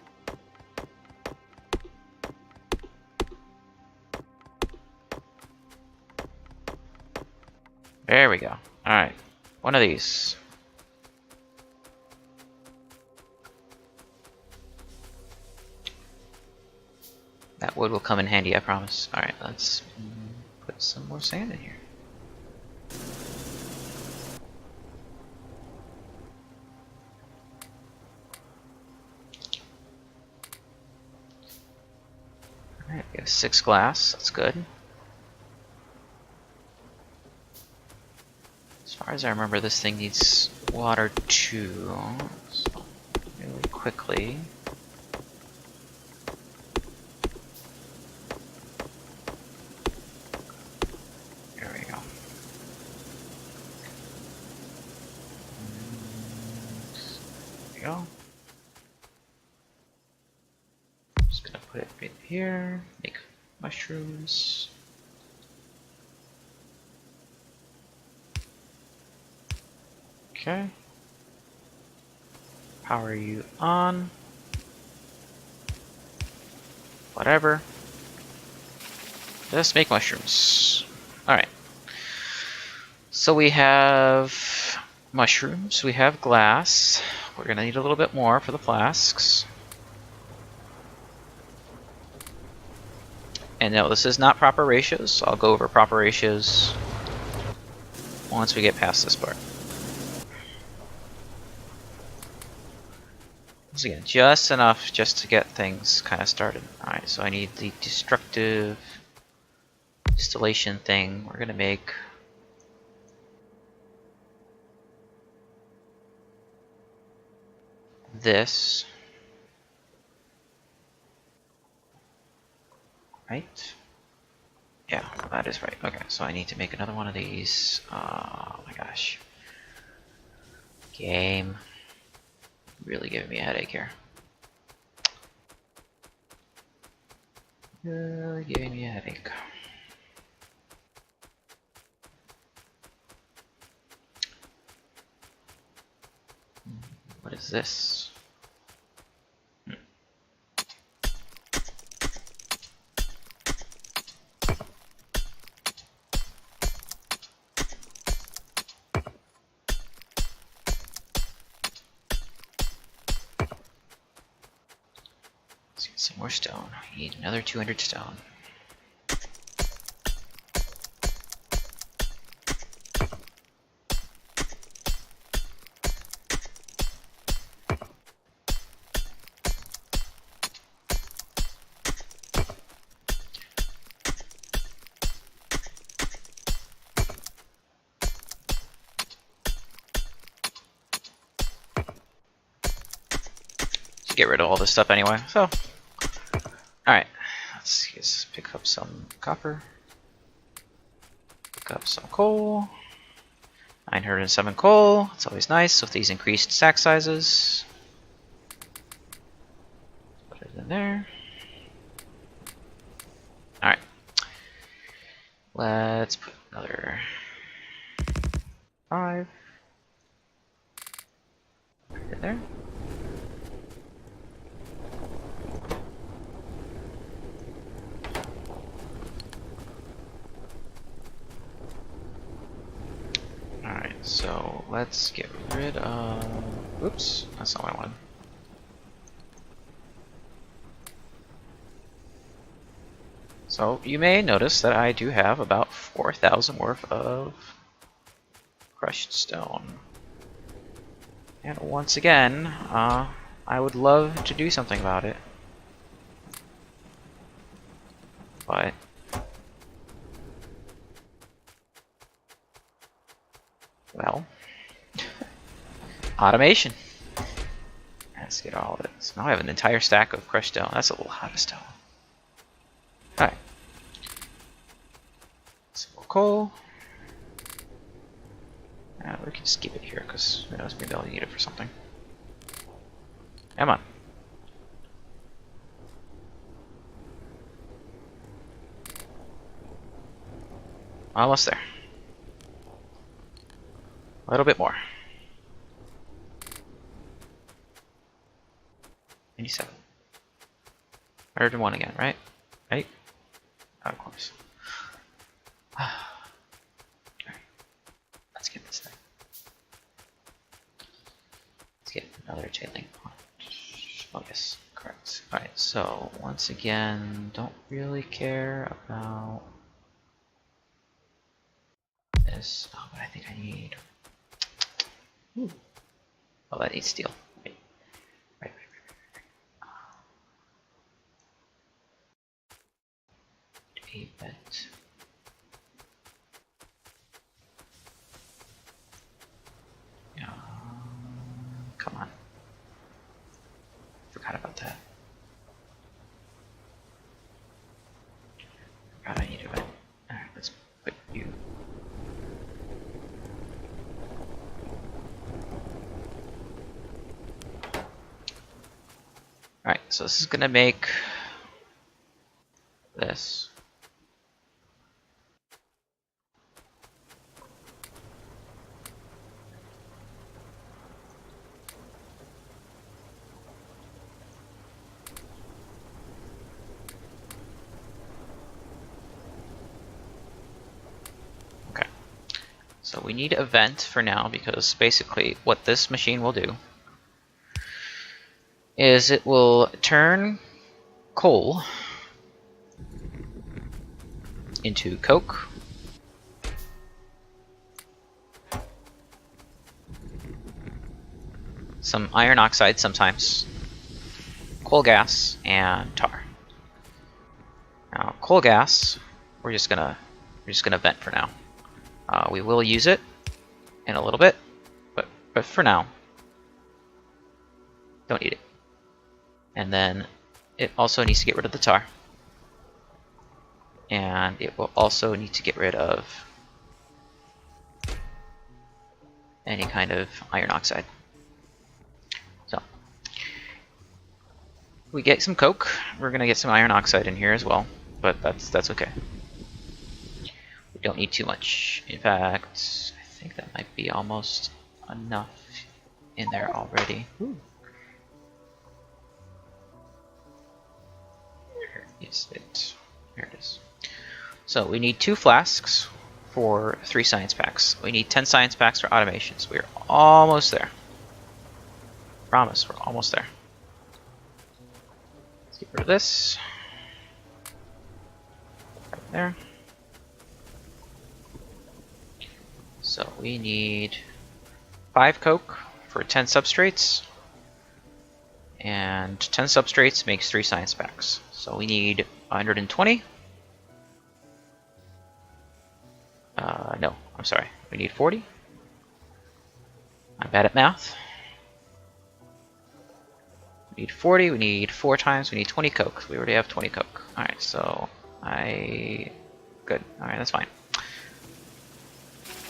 There we go. Alright. One of these. That wood will come in handy, I promise. Alright, let's put some more sand in here. Alright, we have 6 glass. That's good. As far as I remember, this thing needs water too. So, really quickly. There we go. There we go. Just gonna put it right here. Make mushrooms. Okay. Power you on. Whatever. Just make mushrooms. Alright. So we have mushrooms, we have glass. We're gonna need a little bit more for the flasks. And no, this is not proper ratios, so I'll go over proper ratios once we get past this part. Once again, just enough just to get things kind of started. Alright, so I need the destructive distillation thing. We're gonna make this. Right? Yeah, that is right. Okay, so I need to make another one of these. Oh my gosh. Game. Really giving me a headache here. Really giving me a headache. What is this? Let's get some more stone. We need another 200 stone. Get rid of all this stuff anyway, so alright, let's pick up some copper, pick up some coal, 907 coal. It's always nice with these increased stack sizes. Put it in there. Alright. Let's put another 5. Put it there. Alright, so let's get rid of... Oops, that's not what I wanted. So you may notice that I do have about 4,000 worth of crushed stone. And once again, I would love to do something about it. But well, automation. Let's get all of it. So now I have an entire stack of crushed stone. That's a lot of stone. Alright. Some more coal. We can just keep it here because who knows, maybe I'll need it for something. Come on. Almost there. A little bit more. 97. 101 again, right? Right? Oh, of course. Alright. Let's get this thing. Let's get another tailing pond. Oh, yes, correct. Alright, so once again, don't really care about this. Oh, but I think I need. Ooh. Oh, that needs steel. Right. A bit. Come on. Forgot about that. Forgot I need a vent. Alright, let's put you. Alright, so this is gonna make this. Okay. So we need a vent for now because basically what this machine will do is it will turn coal into coke, some iron oxide sometimes, coal gas, and tar. Now coal gas, we're just gonna vent for now. We will use it in a little bit, but for now, don't need it. And then it also needs to get rid of the tar. And it will also need to get rid of any kind of iron oxide. So we get some coke. We're gonna get some iron oxide in here as well, but that's okay. We don't need too much. In fact, I think that might be almost enough in there already. Ooh. Where is it? Here it is. So we need 2 flasks for 3 science packs. We need 10 science packs for automations. We're almost there. Promise, we're almost there. Let's get rid of this. Right there. So we need 5 coke for 10 substrates. And 10 substrates makes 3 science packs. So we need 120. No, I'm sorry. We need 40. I'm bad at math. We need 40. We need 4 times. We need 20 coke. We already have 20 coke. Alright, so good. Alright, that's fine.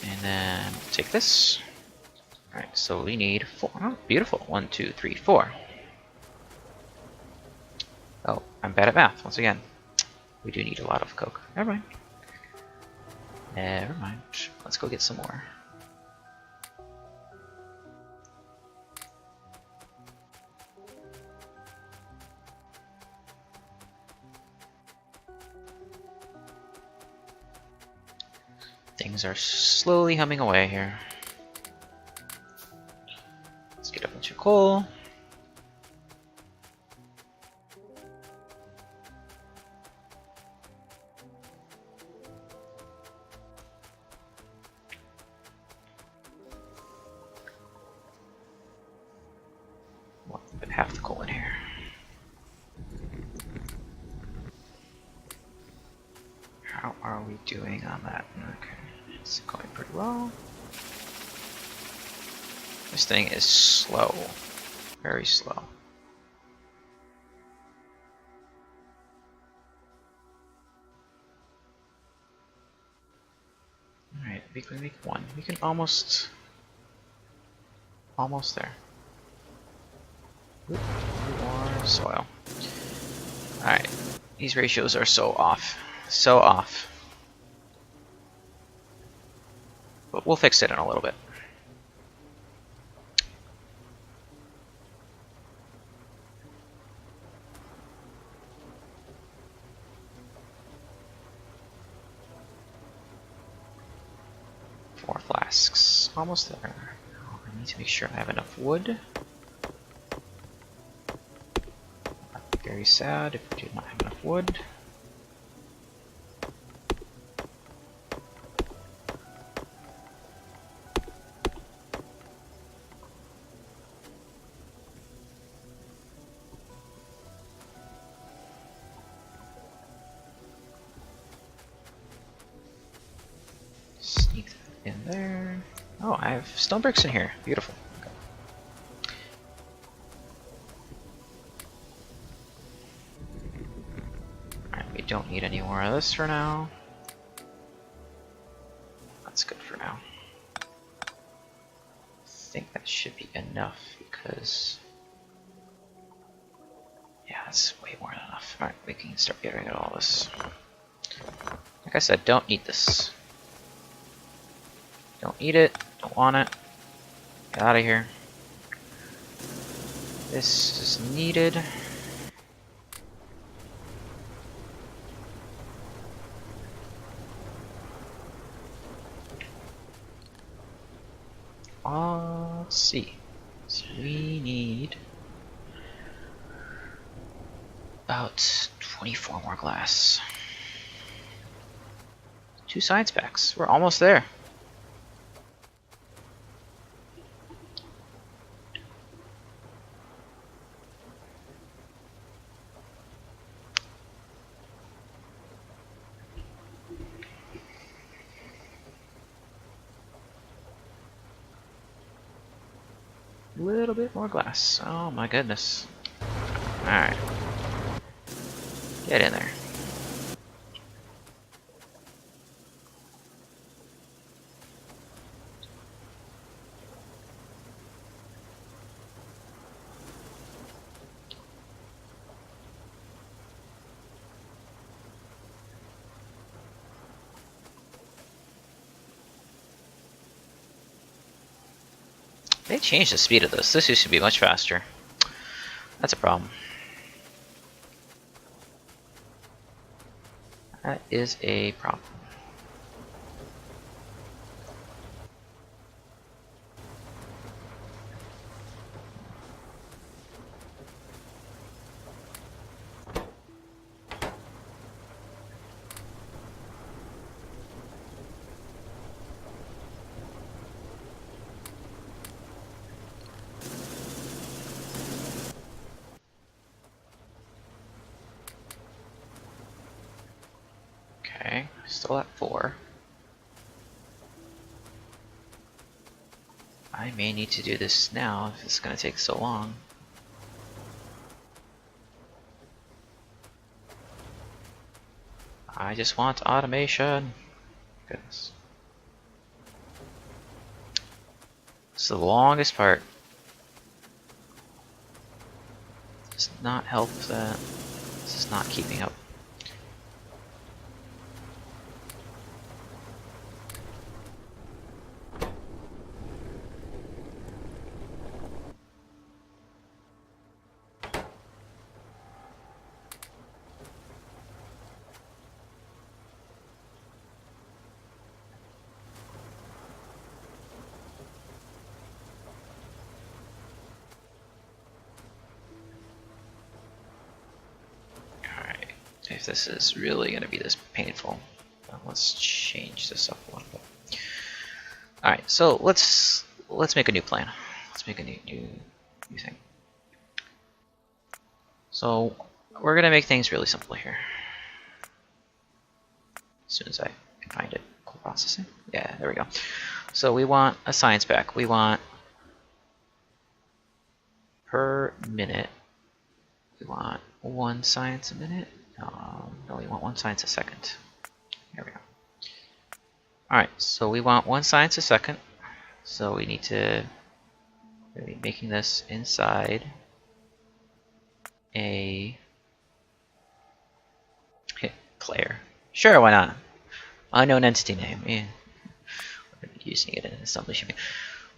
And then take this. Alright, so we need 4. Oh, beautiful. 1, 2, 3, 4. Oh, I'm bad at math once again. We do need a lot of coke. Never mind. Never mind. Let's go get some more. Things are slowly humming away here. Let's get a bunch of coal. Well, put half the coal in here. How are we doing on that? Okay, it's going pretty well. This thing is slow. Very slow. Alright, we can make 1. We can almost there. Oop, more soil. Alright, these ratios are so off. So off. But we'll fix it in a little bit. Four flasks. Almost there. Oh, I need to make sure I have enough wood. I'd be very sad if we did not have enough wood. Sneak that in there. Oh, I have stone bricks in here. Beautiful. Okay. Alright, we don't need any more of this for now. That's good for now. I think that should be enough because... yeah, that's way more than enough. Alright, we can start getting rid of all this. Like I said, don't need this. Don't eat it. Don't want it. Get out of here. This is needed. Let's see. So we need about 24 more glass. 2 science packs. We're almost there. Little bit more glass. Oh my goodness. Alright. Get in there. They changed the speed of this. This used to be much faster. That's a problem. That is a problem. Okay, still at 4. I may need to do this now if it's going to take so long. I just want automation. Goodness. It's the longest part. Does not help that this is not keeping up. If this is really going to be this painful, let's change this up a little bit. All right, so let's make a new plan. Let's make a new thing. So we're gonna make things really simple here. As soon as I can find it, processing. Yeah, there we go. So we want a science pack. We want per minute. We want 1 science a minute. No, we want 1 science a second. There we go. Alright, so we want 1 science a second. So we need to be making this inside a player. Sure, why not? Unknown entity name. Yeah. We're going to be using it in an assembly machine.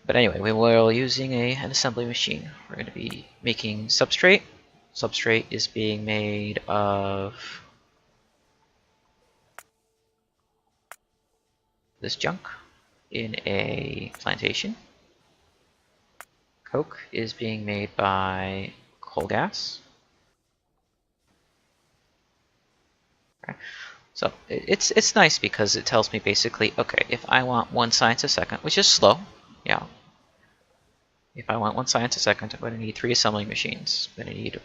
But anyway, we will using an assembly machine. We're going to be making substrate. Substrate is being made of this junk in a plantation. Coke is being made by coal gas. Okay. So it's nice because it tells me basically, okay, if I want 1 science a second, which is slow, yeah. If I want 1 science a second, I'm going to need 3 assembly machines. I'm going to need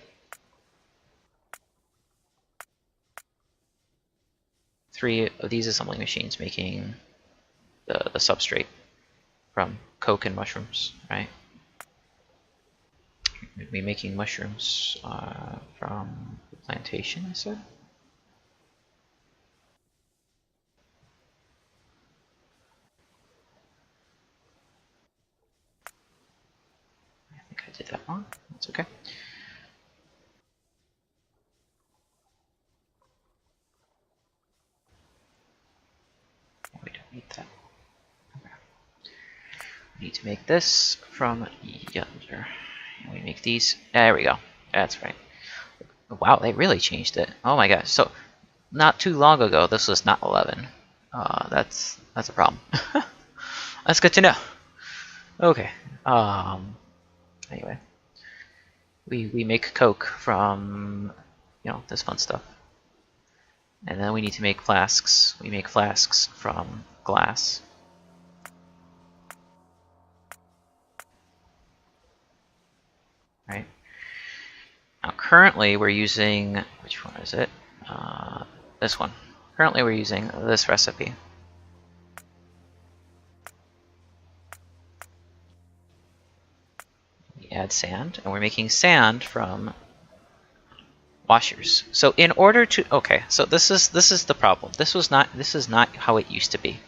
3 of these assembly machines making the substrate from coke and mushrooms, right? We'd be making mushrooms from the plantation, I said. I think I did that wrong. That's okay. We don't need that. Okay. We need to make this from yonder. And we make these. There we go. That's right. Wow, they really changed it. Oh my gosh. So, not too long ago, this was not 11. That's a problem. That's good to know. Okay. Anyway, we make coke from this fun stuff, and then we need to make flasks. We make flasks from glass. Right. Now, currently we're using, which one is it? This one. Currently we're using this recipe. We add sand, and we're making sand from washers. So in order to, okay, so this is the problem. This is not how it used to be.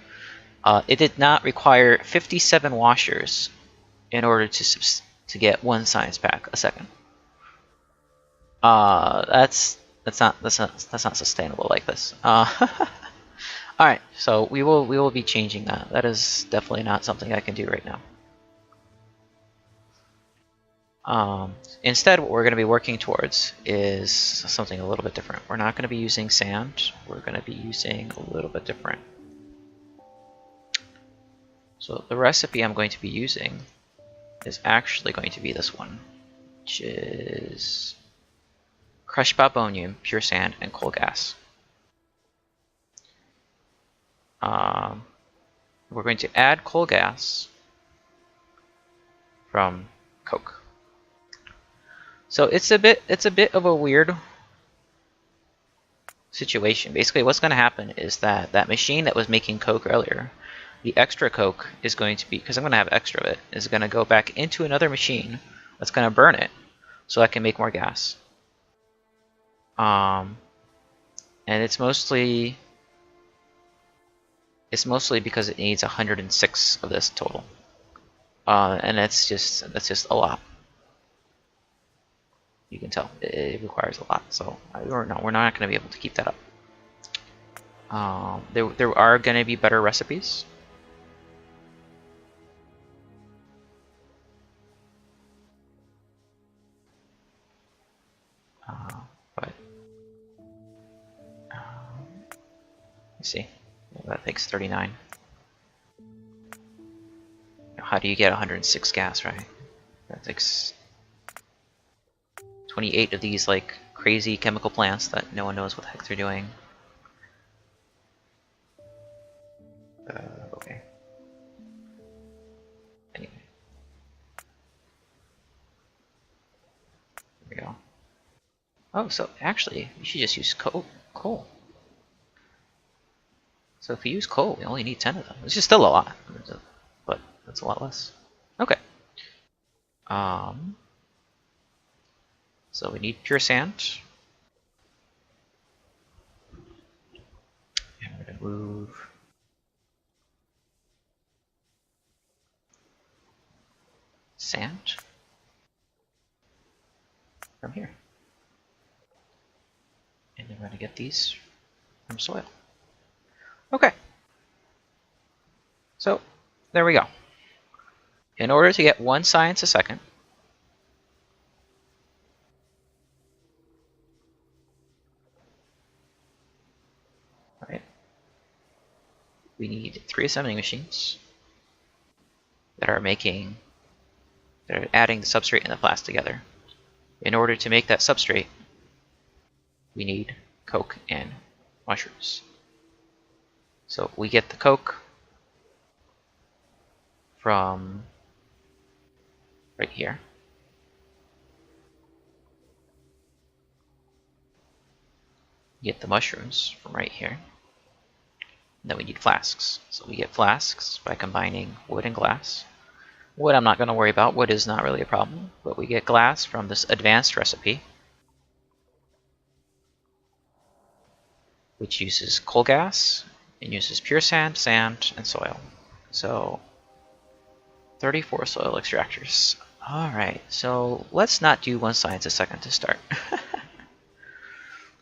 It did not require 57 washers in order to get 1 science pack a second. That's not sustainable like this. All right, so we will be changing that. That is definitely not something I can do right now. Instead, what we're going to be working towards is something a little bit different. We're not going to be using sand. We're going to be using a little bit different. So the recipe I'm going to be using is actually going to be this one, which is crushed babonium, pure sand, and coal gas. We're going to add coal gas from coke. So it's a bit of a weird situation. Basically, what's going to happen is that machine that was making coke earlier, the extra coke is going to be, because I'm going to have extra of it, is going to go back into another machine that's going to burn it, so I can make more gas. And it's mostly because it needs 106 of this total. And that's just a lot. You can tell it requires a lot, so we're not going to be able to keep that up. There are going to be better recipes. But let's see, that takes 39. How do you get 106 gas, right? That takes 28 of these like crazy chemical plants that no one knows what the heck they're doing. Okay. Anyway. There we go. Oh, so actually, you should just use coal. So if we use coal, we only need 10 of them. It's just still a lot, but that's a lot less. Okay. So we need pure sand. And we're going to move sand from here. And then we're going to get these from soil. Okay. So there we go. In order to get 1 science a second, right, we need 3 assembling machines that are adding the substrate and the plastic together. In order to make that substrate, we need coke and mushrooms. So we get the coke from right here. We get the mushrooms from right here. And then we need flasks. So we get flasks by combining wood and glass. Wood I'm not going to worry about. Wood is not really a problem. But we get glass from this advanced recipe, which uses coal gas and uses pure sand, and soil. So 34 soil extractors. Alright, so let's not do 1 science a second to start.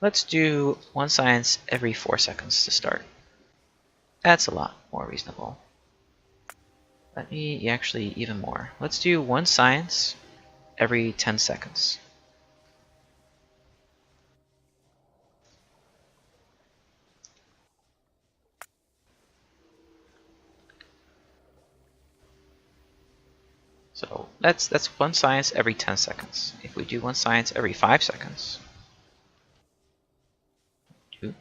Let's do 1 science every 4 seconds to start. That's a lot more reasonable. Actually, even more. Let's do 1 science every 10 seconds. So that's 1 science every 10 seconds. If we do 1 science every 5 seconds, 2.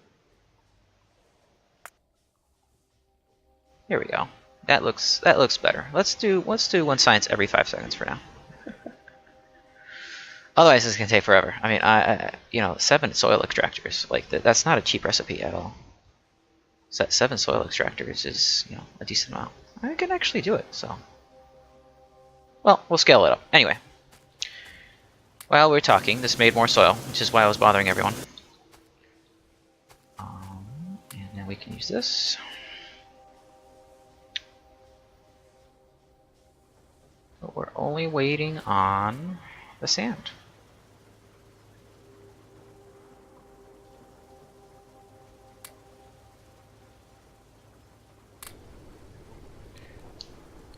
There we go. That looks better. Let's do 1 science every 5 seconds for now. Otherwise, this is gonna take forever. I mean, you know, 7 soil extractors. Like that's not a cheap recipe at all. 7 soil extractors is, you know, a decent amount. I can actually do it. So, well, we'll scale it up anyway. While we're talking, this made more soil, which is why I was bothering everyone. And then we can use this. But we're only waiting on the sand.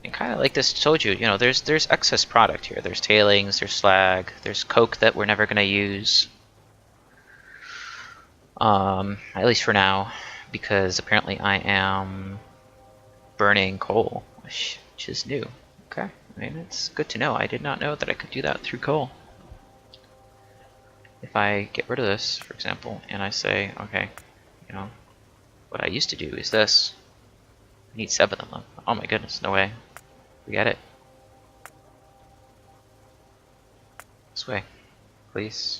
And kind of like this told you, there's excess product here. There's tailings, there's slag, there's coke that we're never going to use. At least for now, because apparently I am burning coal, which is new. Okay, I mean, it's good to know. I did not know that I could do that through coal. If I get rid of this, for example, and I say, okay, what I used to do is this. I need 7 of them. Oh my goodness, no way. Forget it. This way, please.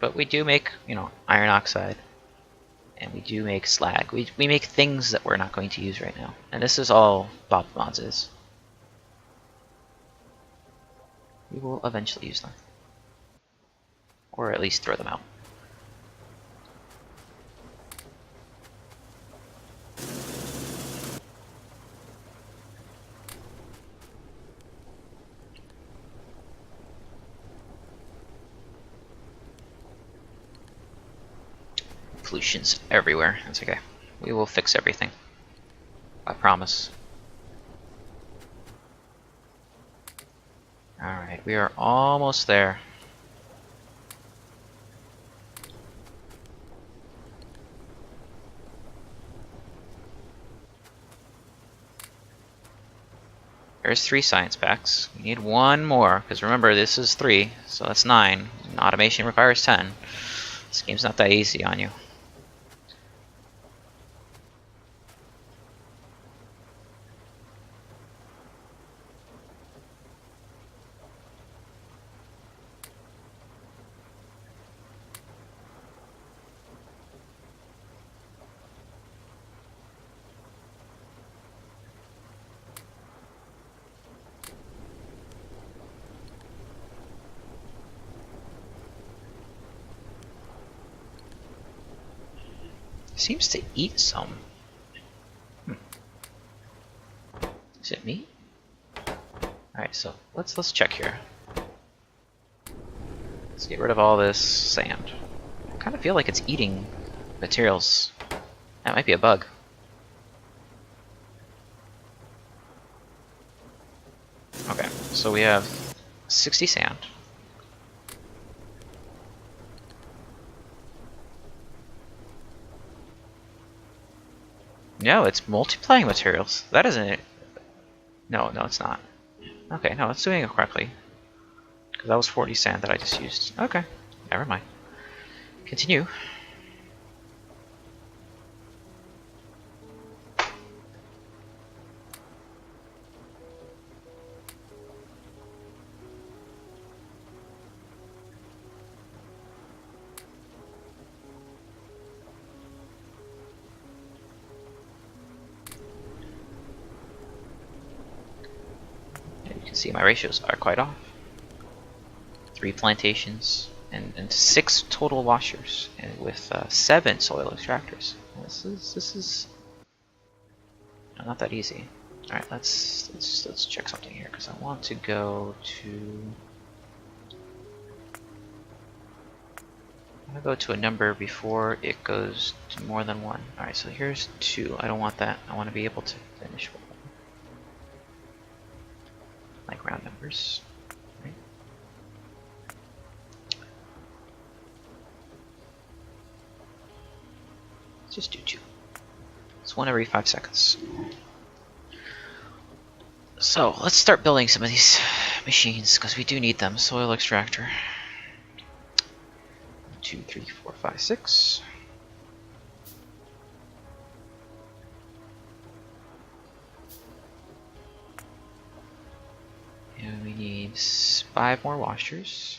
But we do make, iron oxide. And we do make slag. We make things that we're not going to use right now. And this is all Bob Mods is. We will eventually use them. Or at least throw them out. pollution's everywhere. That's okay. We will fix everything. I promise. Alright, we are almost there. There's 3 science packs. We need 1 more, because remember, this is 3, so that's 9. And automation requires 10. This game's not that easy on you. Seems to eat some. Is it meat? Alright, so let's check here. Let's get rid of all this sand. I kind of feel like it's eating materials. That might be a bug. Okay, so we have 60 sand. No, it's multiplying materials. That isn't it. No, it's not. Okay, no, it's doing it correctly. Because that was 40 sand that I just used. Okay, never mind. Continue. See, my ratios are quite off. 3 plantations and 6 total washers, and with 7 soil extractors. This is not that easy. All right, let's check something here, because I want to go to. I'm gonna go to a number before it goes to more than 1. All right, so here's 2. I don't want that. I want to be able to finish with them. Like round numbers, right? Let's just do 2. It's 1 every 5 seconds. So let's start building some of these machines, because we do need them. Soil extractor. 2, 3, 4, 5, 6. And we need 5 more washers.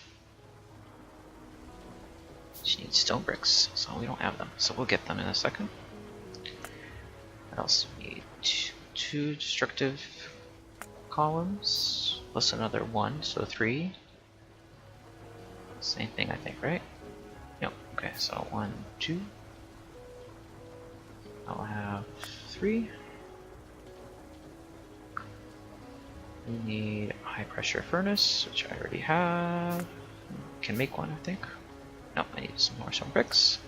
Just need stone bricks, so we don't have them. So we'll get them in a second. What else? We need 2 destructive columns, plus another 1, so 3. Same thing, I think, right? Yep. Okay, so 1, 2. I'll have 3. We need a high pressure furnace, which I already have. Can make one, I think. Nope, I need some more stone bricks.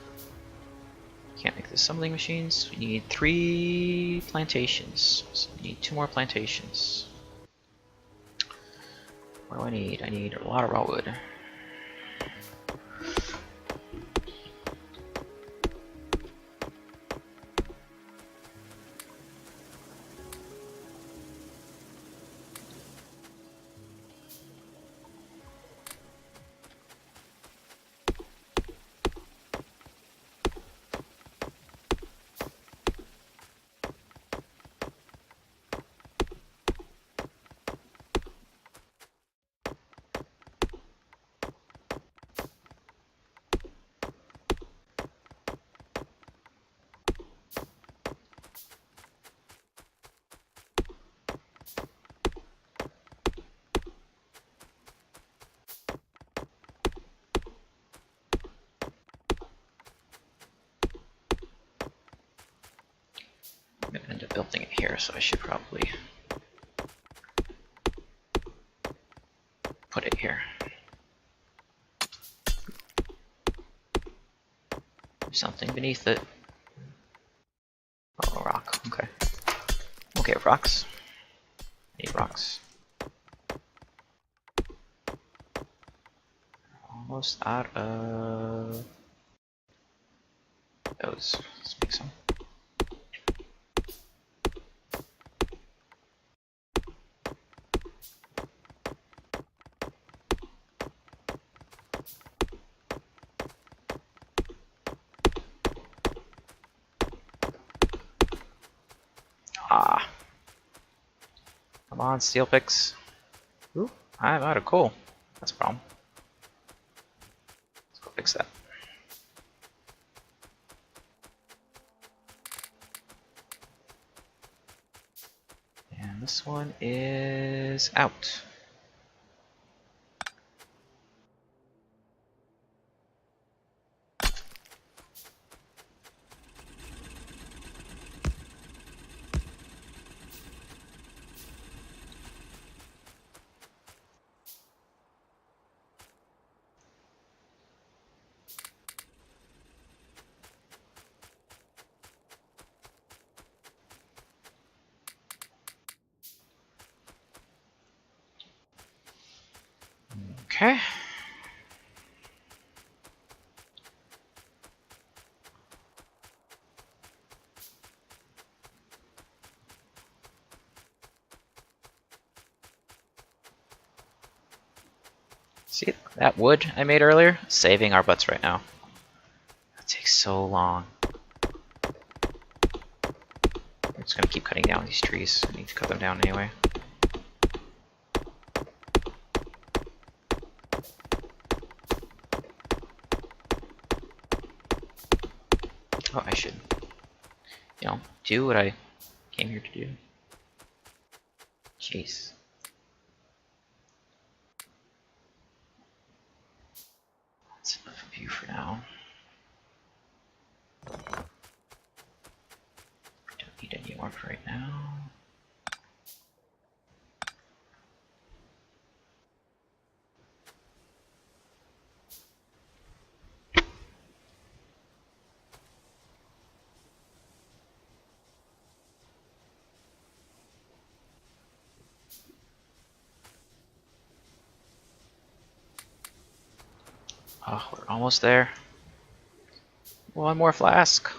Can't make the assembling machines. We need 3 plantations. So we need 2 more plantations. What do I need? I need a lot of raw wood. I'm gonna end up building it here, so I should probably put it here. something beneath it. Oh, a rock. Okay. Okay, rocks. Need rocks. Almost out of those. Let's make some. Ah. Come on, steel picks. Ooh, I'm out of coal. That's a problem. Let's go fix that. And this one is out. Okay. See that wood I made earlier? Saving our butts right now. That takes so long. I'm just gonna keep cutting down these trees. I need to cut them down anyway. Oh, I should, do what I came here to do. Jeez. That's enough of you for now. Don't need any more for right now. Oh, we're almost there. One more flask.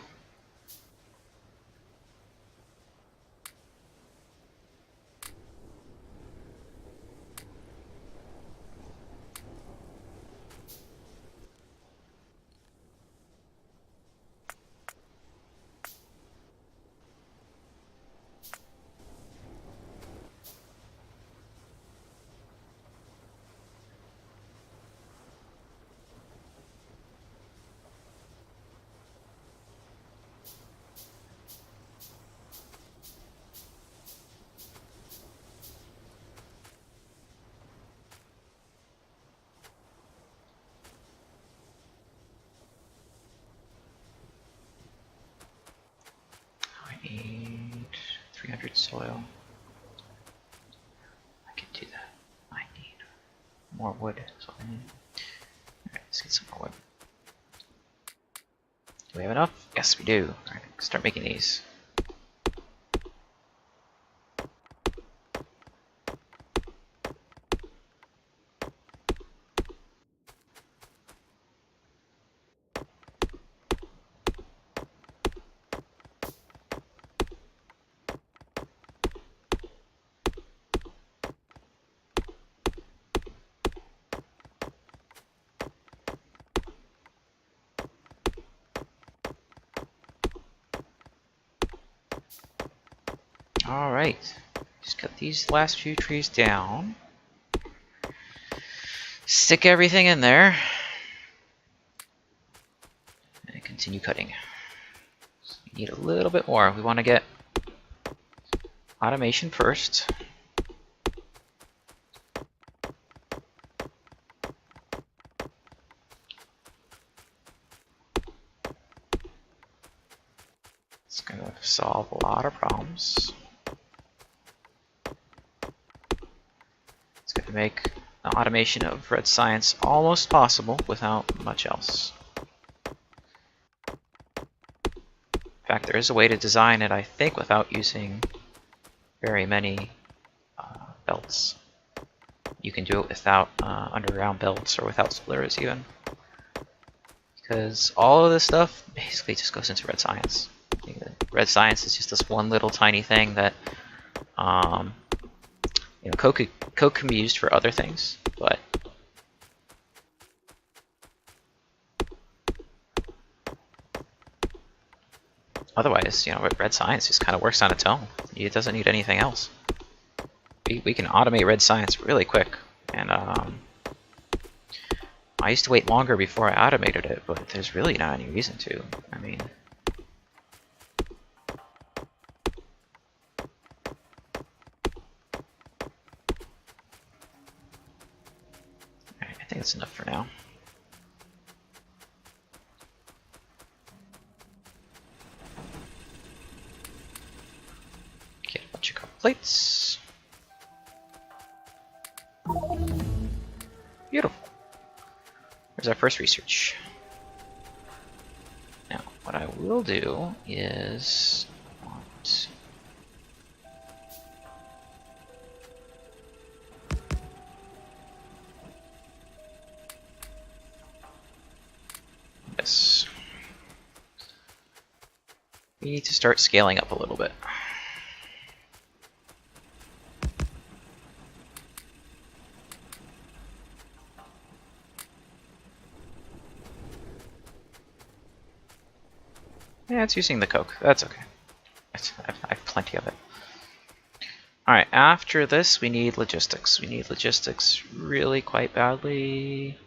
I need 300 soil. I can do that. I need more wood. That's what I need. Alright, let's get some more wood. Do we have enough? Yes, we do. Alright, start making these. Alright, just cut these last few trees down. Stick everything in there. And continue cutting. So we need a little bit more. We want to get automation first. It's going to solve a lot of problems. To make the automation of red science almost possible without much else. In fact, there is a way to design it, I think, without using very many belts. You can do it without underground belts or without splitters even. Because all of this stuff basically just goes into red science. Red science is just this one little tiny thing that code can be used for other things, but otherwise, red science just kind of works on its own. It doesn't need anything else. We can automate red science really quick, and I used to wait longer before I automated it, but there's really not any reason to. I mean, I think that's enough for now. Get a bunch of copper plates. Beautiful. There's our first research. Now, what I will do is want this. We need to start scaling up a little bit. Yeah, it's using the coke. That's okay. I have plenty of it. Alright, after this we need logistics. We need logistics really quite badly.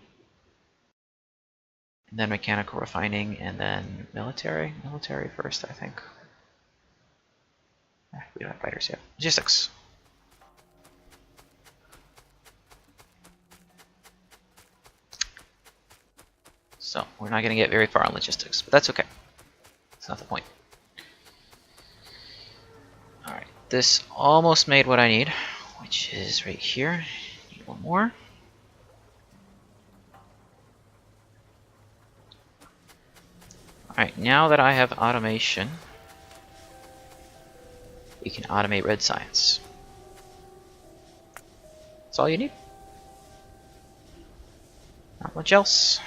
And then mechanical refining, and then military. Military first, I think. We don't have fighters yet. Logistics. So, we're not going to get very far on logistics, but that's okay. That's not the point. Alright, this almost made what I need, which is right here. Need one more. Alright, now that I have automation, we can automate red science. That's all you need. Not much else.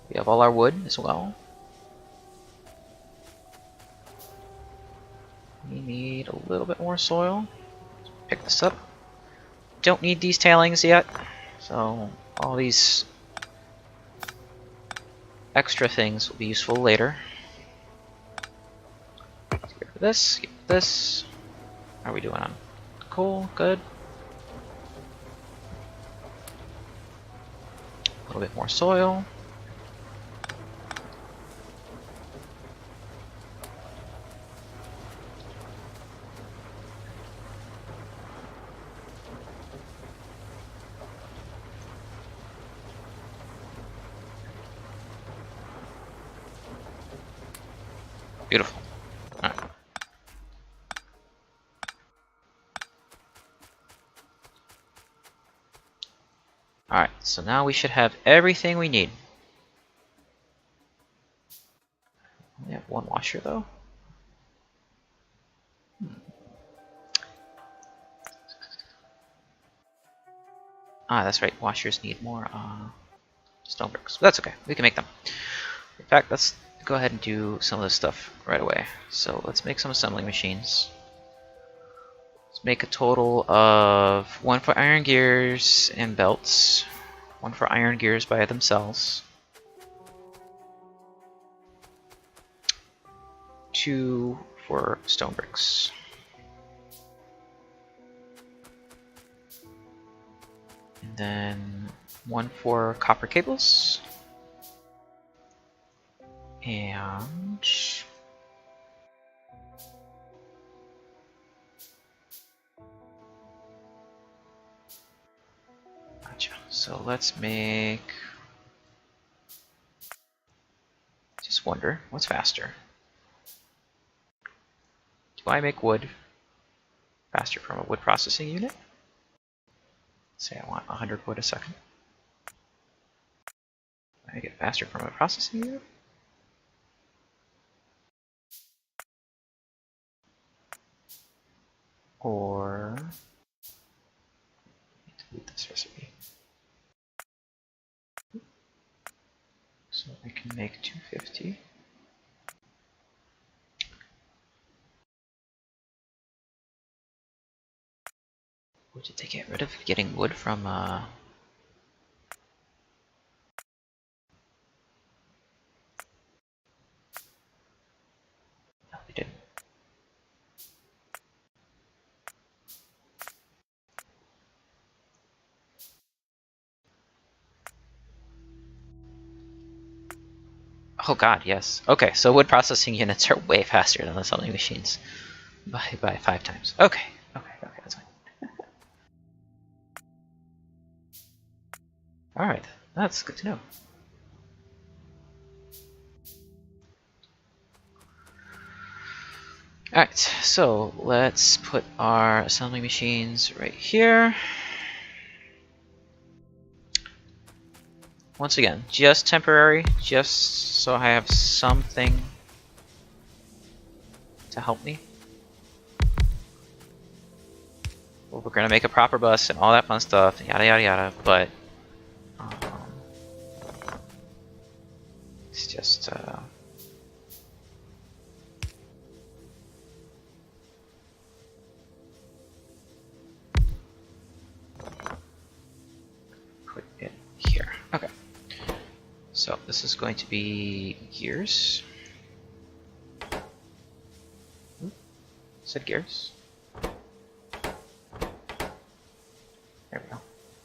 We have all our wood as well. We need a little bit more soil. Let's pick this up. Don't need these tailings yet, so all these extra things will be useful later. Let's get rid of this, get this. How are we doing on coal? Good. A little bit more soil. Beautiful. Alright. Alright, so now we should have everything we need. We have one washer though. Ah, that's right. Washers need more stone bricks. But that's okay. We can make them. In fact, let's go ahead and do some of this stuff right away. So let's make some assembling machines. Let's make a total of 1 for iron gears and belts, 1 for iron gears by themselves, 2 for stone bricks. And then 1 for copper cables. And gotcha. So let's make, just wonder, what's faster? Do I make wood faster from a wood processing unit? Say I want 100 wood a second. I faster from a processing unit? Or delete this recipe. So I can make 250. Oh, did they get rid of getting wood from No, they didn't. Oh god, yes. Okay, so wood processing units are way faster than the assembly machines by 5 times. Okay, that's fine. Alright, that's good to know. Alright, so let's put our assembly machines right here. Once again, just temporary, just so I have something to help me. Well, we're gonna make a proper bus and all that fun stuff, yada yada yada, but it's just put it here. Okay. So this is going to be gears. Said gears. There we go.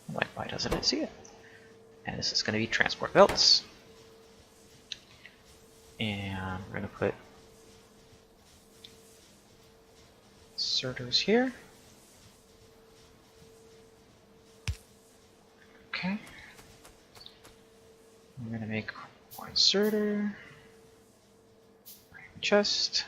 I'm like, why doesn't it see it? And this is going to be transport belts. And we're going to put inserters here. Okay. I'm going to make one inserter, chest,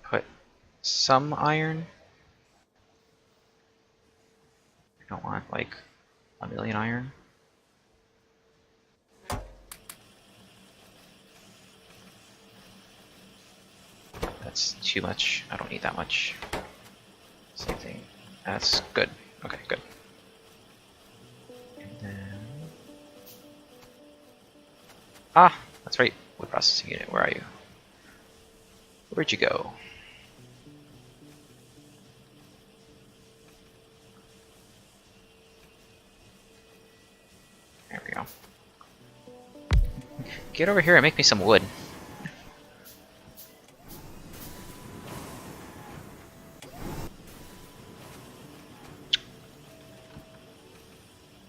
put some iron. I don't want like 1,000,000 iron. That's too much. I don't need that much. Same thing. That's good. Okay, good. And then... Ah! That's right. Wood processing unit. Where are you? Where'd you go? There we go. Get over here and make me some wood.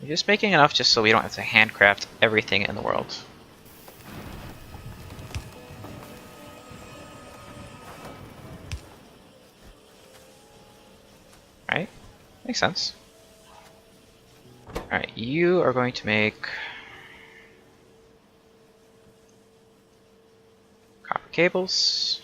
We're just making enough just so we don't have to handcraft everything in the world. Right? Makes sense. Alright, you are going to make copper cables.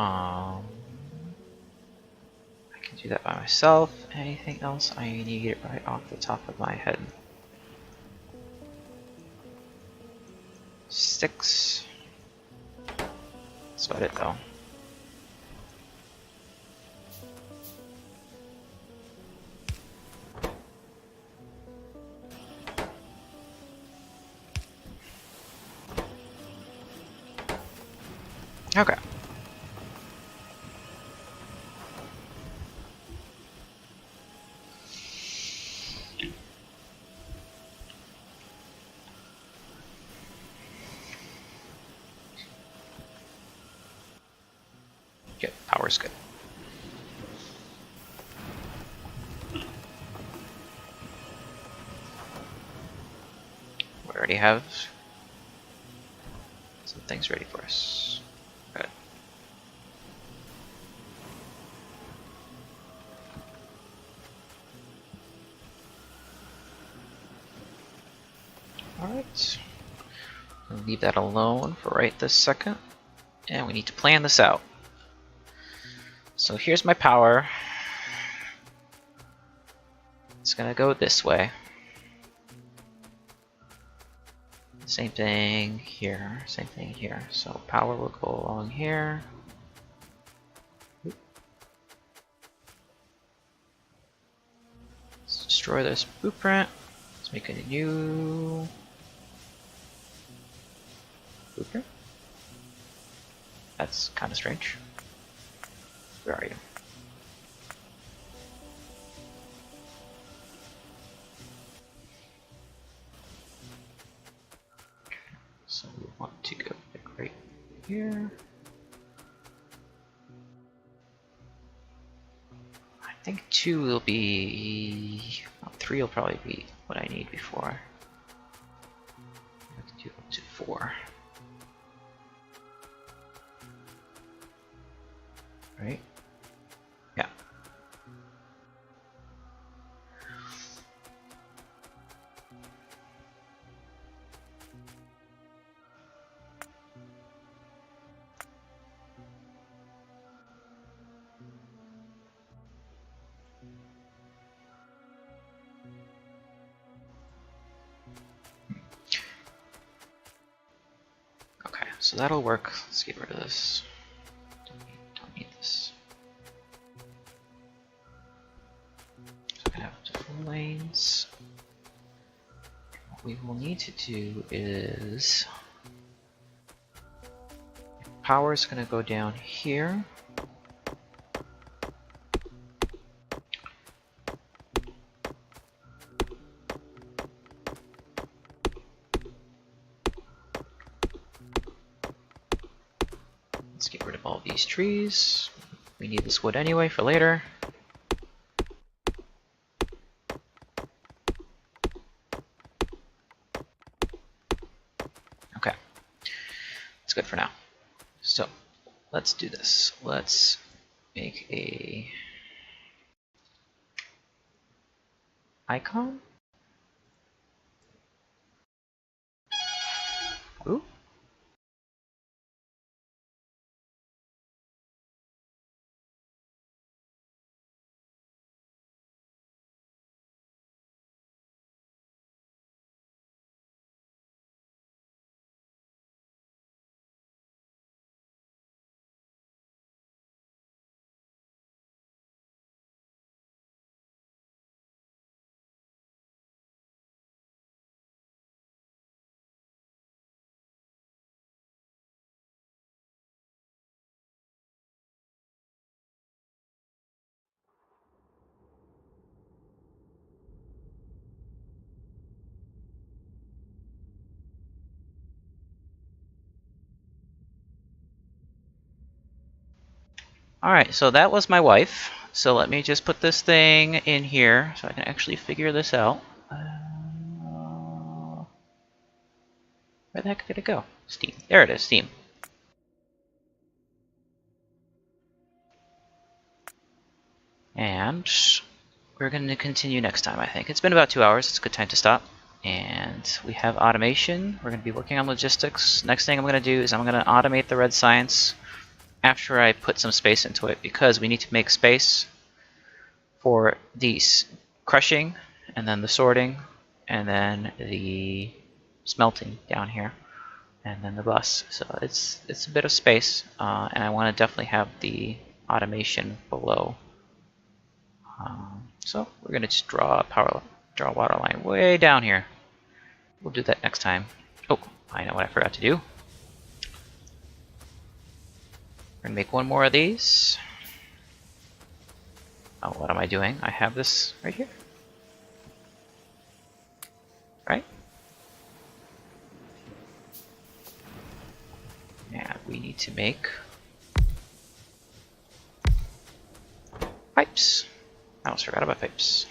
I can do that by myself. Anything else I need right off the top of my head? Sticks. That's about it though. Okay. Good. Power's good. We already have Something's ready for us. Good. Alright. I'll leave that alone for right this second. And we need to plan this out. So here's my power. It's gonna go this way. Same thing here, same thing here. So power will go along here. Let's destroy this blueprint. Let's make a new blueprint. That's kind of strange. Where are you? So we want to go right here. I think 2 will be, well, 3 will probably be what I need before. Let's do up to 4. Right? Yeah. Okay, so that'll work. Let's get rid of this. Don't need this. So I have 2 lanes. What we will need to do is power is going to go down here. Let's get rid of all these trees. We need this wood anyway for later. Okay, that's good for now. So let's do this. Let's make a icon. Ooh. Alright, so that was my wife. So let me just put this thing in here so I can actually figure this out. Where the heck did it go? Steam. There it is, Steam. And we're going to continue next time, I think. It's been about 2 hours. It's a good time to stop. And we have automation. We're going to be working on logistics. Next thing I'm going to do is I'm going to automate the red science after I put some space into it, because we need to make space for these crushing, and then the sorting, and then the smelting down here, and then the bus. So it's a bit of space, and I want to definitely have the automation below. So we're going to just draw a water line way down here. We'll do that next time. Oh, I know what I forgot to do. We're going to make one more of these. Oh, what am I doing? I have this right here. Right? And we need to make pipes. I almost forgot about pipes.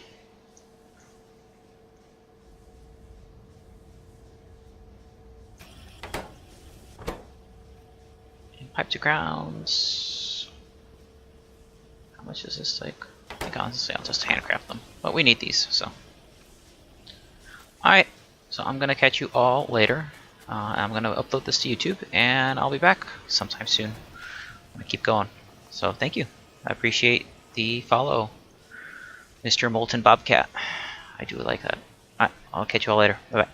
Pipe to grounds. How much does this take? I think honestly I'll just handcraft them. But we need these, so. Alright, so I'm gonna catch you all later. I'm gonna upload this to YouTube, and I'll be back sometime soon. I'm gonna keep going. So thank you. I appreciate the follow, Mr. Molten Bobcat. I do like that. Alright, I'll catch you all later. Bye bye.